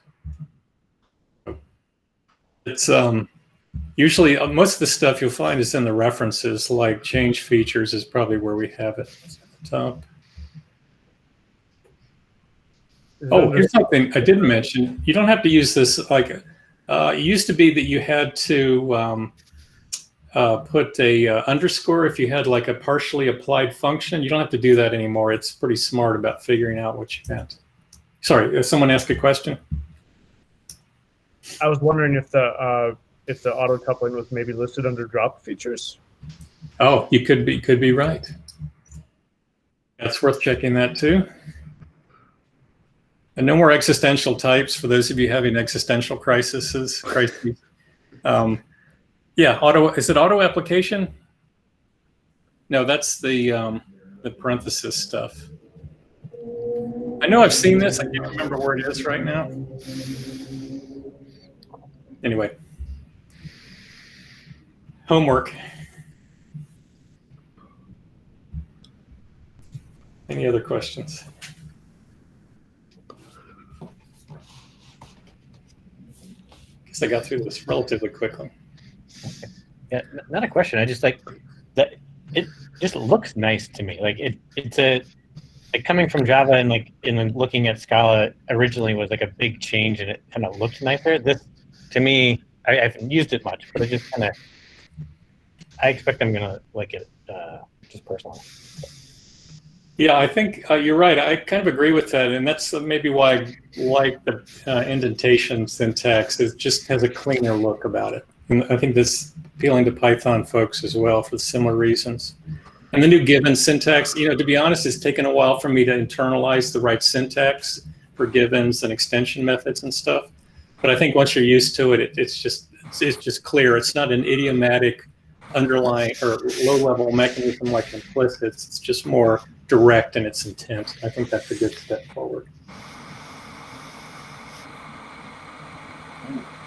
It's usually most of the stuff you'll find is in the references, like change features is probably where we have it at the top. Oh, here's something I didn't mention. You don't have to use this like it used to be that you had to put a underscore if you had like a partially applied function. You don't have to do that anymore. It's pretty smart about figuring out what you meant. Sorry, someone asked a question. I was wondering if the auto tupling was maybe listed under drop features. Oh, you could be right. That's worth checking that too. And no more existential types for those of you having existential crises. Yeah, is it auto application? No, that's the parenthesis stuff. I know I've seen this. I can't remember where it is right now. Anyway, homework. Any other questions? Guess I got through this relatively quickly. Yeah, not a question. I just like that. It just looks nice to me. Like it's like coming from Java and like looking at Scala originally was like a big change and it kind of looked nicer. This to me, I haven't used it much, but it just kind of. I expect I'm gonna like it just personally. Yeah, I think you're right. I kind of agree with that, and that's maybe why I like the indentation syntax. It just has a cleaner look about it. And I think that's appealing to Python folks as well for similar reasons. And the new given syntax, to be honest, it's taken a while for me to internalize the right syntax for givens and extension methods and stuff. But I think once you're used to it, it's just clear. It's not an idiomatic underlying or low-level mechanism like implicit. It's just more direct in its intent. I think that's a good step forward.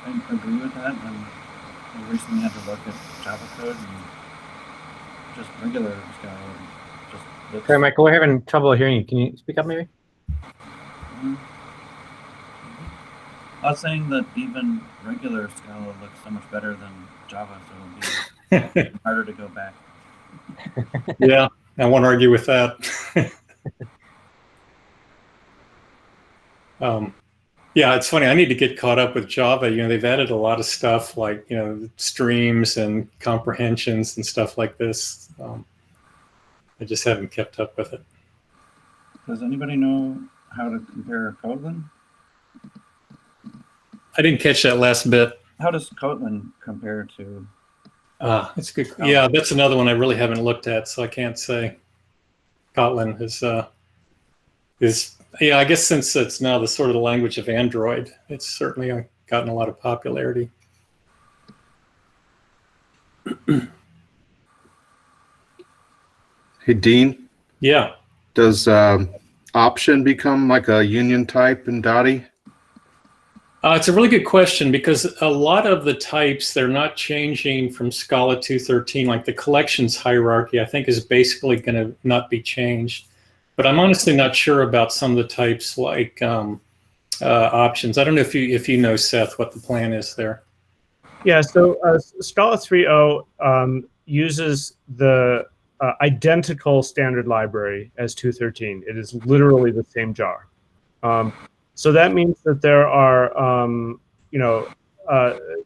I agree with that. I recently had to look at Java code and just regular Scala. Sorry, Michael, we're having trouble hearing you. Can you speak up maybe? I was saying that even regular Scala looks so much better than Java, so it would be harder to go back. Yeah, I won't argue with that. Yeah, it's funny. I need to get caught up with Java. They've added a lot of stuff like, streams and comprehensions and stuff like this. I just haven't kept up with it. Does anybody know how to compare Kotlin? I didn't catch that last bit. How does Kotlin compare to? That's good. Yeah, that's another one I really haven't looked at, so I can't say. Kotlin is yeah, I guess since it's now the sort of the language of Android, it's certainly gotten a lot of popularity. Hey, Dean. Yeah. Does option become like a union type in Dotty? It's a really good question because a lot of the types, they're not changing from Scala 2.13. Like the collections hierarchy, I think is basically going to not be changed. But I'm honestly not sure about some of the types like options. I don't know if you know, Seth, what the plan is there. Yeah, so Scala 3.0 uses the identical standard library as 2.13. It is literally the same jar. So that means that there are,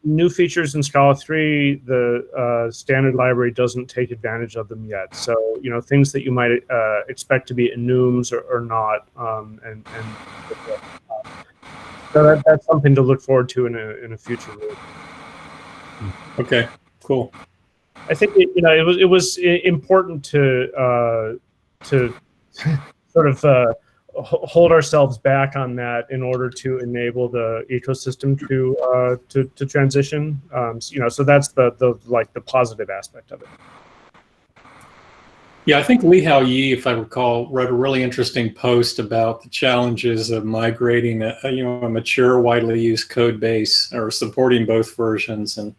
new features in Scala 3. The standard library doesn't take advantage of them yet. So, things that you might expect to be enums or not, so that's something to look forward to in a future release. Okay, cool. I think it was important to sort of hold ourselves back on that in order to enable the ecosystem to transition. So that's the positive aspect of it. Yeah, I think Li Hao Yi, if I recall, wrote a really interesting post about the challenges of migrating a mature, widely used code base or supporting both versions, and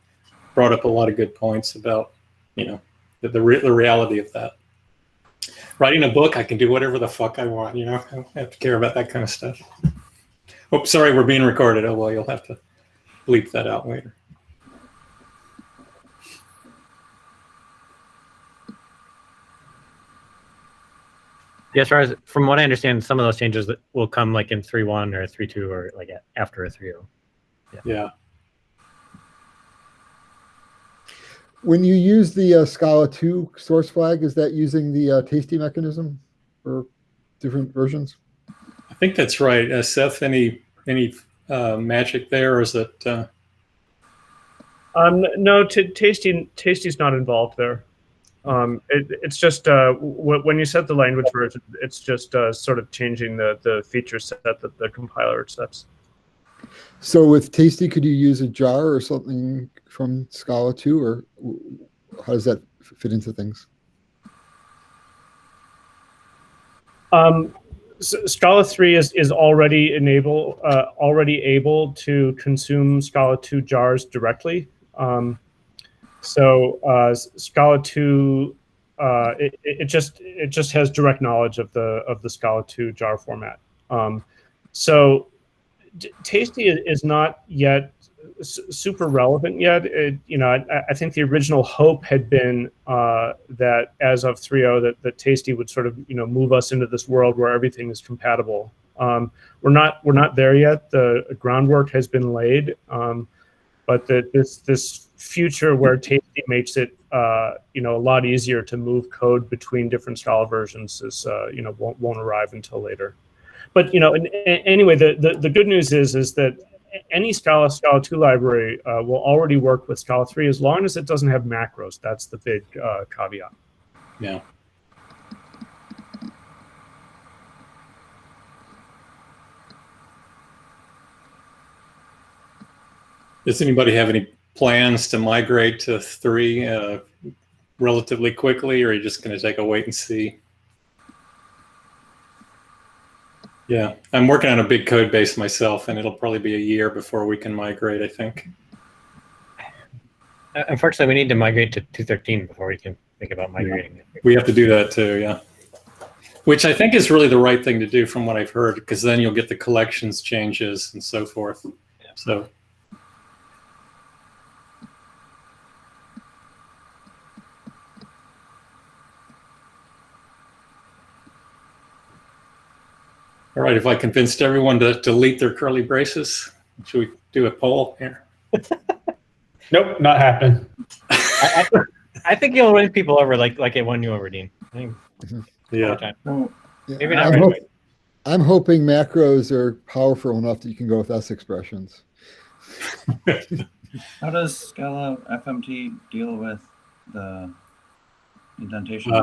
brought up a lot of good points about the reality of that. Writing a book, I can do whatever the fuck I want. I don't have to care about that kind of stuff. Oh, sorry, we're being recorded. Oh well, you'll have to bleep that out later. Yeah, as far as from what I understand, some of those changes that will come like in 3.1 or 3.2 or like after a 3.0. Yeah. When you use the Scala 2 source flag, is that using the tasty mechanism for different versions? I think that's right. Seth, any magic there, or is it? No, Tasty's not involved there. It's just when you set the language version, it's just sort of changing the feature set that the compiler accepts. So with Tasty, could you use a jar or something from Scala 2, or how does that fit into things? Scala 3 is already able to consume Scala 2 jars directly. Scala 2 it just has direct knowledge of the Scala 2 jar format. So Tasty is not yet super relevant yet. I think the original hope had been that as of 3.0 that Tasty would sort of move us into this world where everything is compatible. We're not there yet. The groundwork has been laid, but this future where Tasty makes it a lot easier to move code between different Scala versions is won't arrive until later. But anyway, the good news is that any Scala 2 library will already work with Scala 3 as long as it doesn't have macros. That's the big caveat. Yeah. Does anybody have any plans to migrate to 3 relatively quickly, or are you just going to take a wait and see? Yeah, I'm working on a big code base myself, and it'll probably be a year before we can migrate, I think. Unfortunately, we need to migrate to 2.13 before we can think about migrating. Yeah. We have to do that too, yeah. Which I think is really the right thing to do from what I've heard, because then you'll get the collections changes and so forth. Yeah. So. All right, if I convinced everyone to delete their curly braces, should we do a poll here? Nope, not happening. I think you'll win people over like it won you over, Dean. Yeah. Maybe not right away. I'm hoping macros are powerful enough that you can go with S expressions. How does Scala FMT deal with the indentation?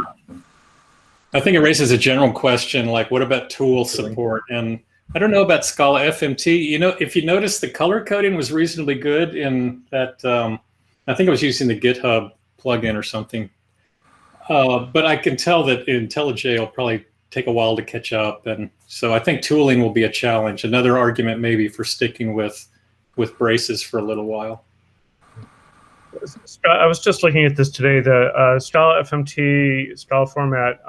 I think it raises a general question, like what about tool support? And I don't know about Scala FMT. If you notice, the color coding was reasonably good in that. I think I was using the GitHub plugin or something. But I can tell that IntelliJ will probably take a while to catch up. And so I think tooling will be a challenge. Another argument maybe for sticking with braces for a little while. I was just looking at this today. The Scala FMT Scala format,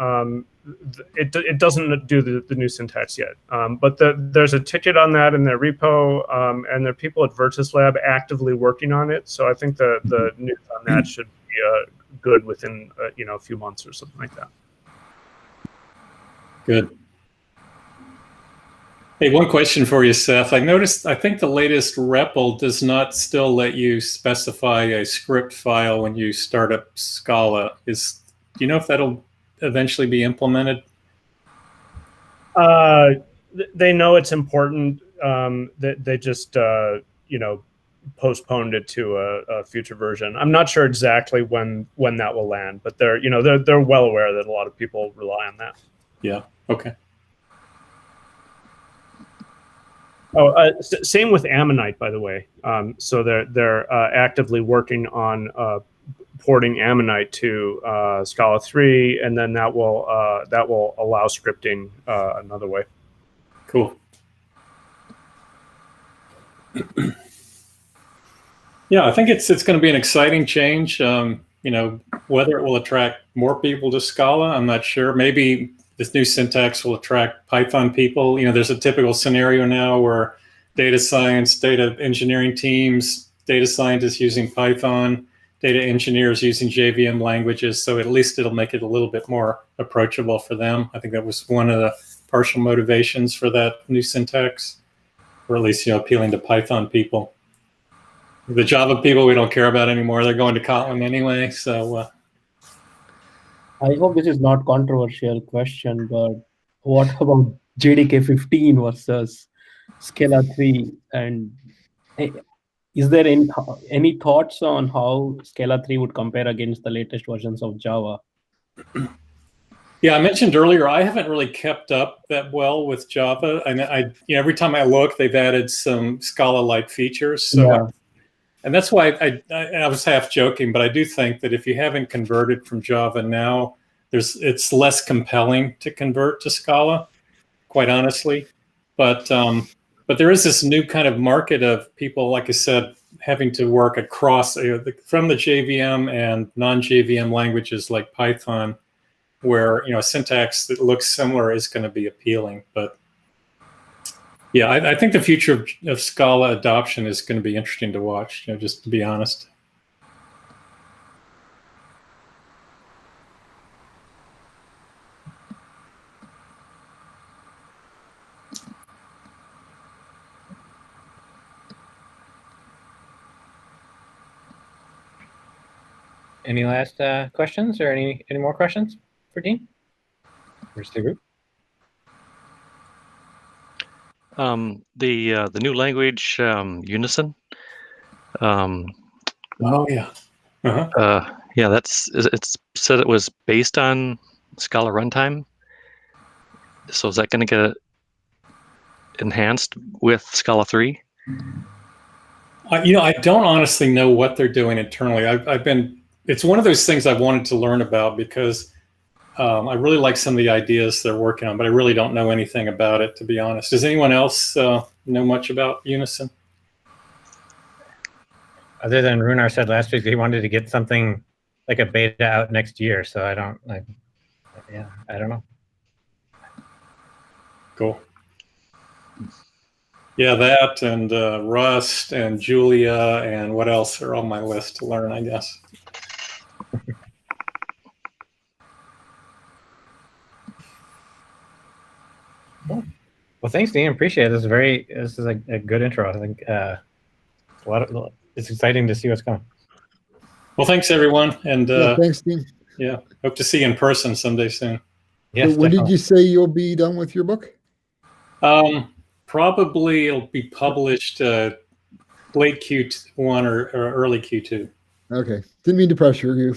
it doesn't do the new syntax yet. But there's a ticket on that in their repo, and there are people at Virtus Lab actively working on it. So I think the news on that should be good within a few months or something like that. Good. Hey, one question for you, Seth. I noticed, I think the latest REPL does not still let you specify a script file when you start up Scala. Do you know if that'll eventually be implemented? They know it's important. They just postponed it to a future version. I'm not sure exactly when that will land, but they're well aware that a lot of people rely on that. Yeah. Okay. Same with Ammonite, by the way. So they're actively working on porting Ammonite to Scala 3, and then that will allow scripting another way. Cool. Yeah, I think it's going to be an exciting change. Whether it will attract more people to Scala, I'm not sure. Maybe this new syntax will attract Python people. There's a typical scenario now where data science, data engineering teams, data scientists using Python, data engineers using JVM languages. So at least it'll make it a little bit more approachable for them. I think that was one of the partial motivations for that new syntax, or at least, appealing to Python people. The Java people we don't care about anymore. They're going to Kotlin anyway. So I hope this is not controversial question, but what about JDK 15 versus Scala 3? And is there any thoughts on how Scala 3 would compare against the latest versions of Java? Yeah, I mentioned earlier, I haven't really kept up that well with Java. And every time I look, they've added some Scala-like features. So, Yeah. And that's why I was half joking, but I do think that if you haven't converted from Java now, it's less compelling to convert to Scala, quite honestly. But there is this new kind of market of people, like I said, having to work across from the JVM and non-JVM languages like Python, where a syntax that looks similar is going to be appealing. But yeah, I think the future of Scala adoption is going to be interesting to watch, just to be honest. Any last questions or any more questions for Dean? Where's the group? The new language, Unison. Oh yeah. Yeah, it's said it was based on Scala runtime. So is that going to get enhanced with Scala 3? I don't honestly know what they're doing internally. It's one of those things I've wanted to learn about because I really like some of the ideas they're working on, but I really don't know anything about it, to be honest. Does anyone else know much about Unison? Other than Runar said last week, he wanted to get something like a beta out next year. So I don't know. Cool. Yeah, that and Rust and Julia and what else are on my list to learn, I guess. Well, thanks, Dean. Appreciate it. This is a good intro. I think it's exciting to see what's coming. Well, thanks everyone, and thanks, Dean. Yeah, hope to see you in person someday soon. Yes. So when did you say you'll be done with your book? Probably it'll be published late Q1 or early Q2. Okay, didn't mean to pressure you.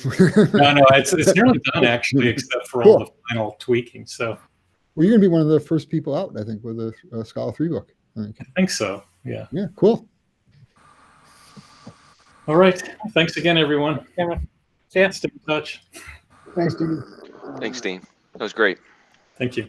No, it's nearly done actually, except for all the final tweaking. So. Well, you're going to be one of the first people out, I think, with a Scala 3 book. I think so, yeah. Yeah, cool. All right. Thanks again, everyone. Yeah, see ya. Stay in touch. Thanks, Dean. Thanks, Dean. That was great. Thank you.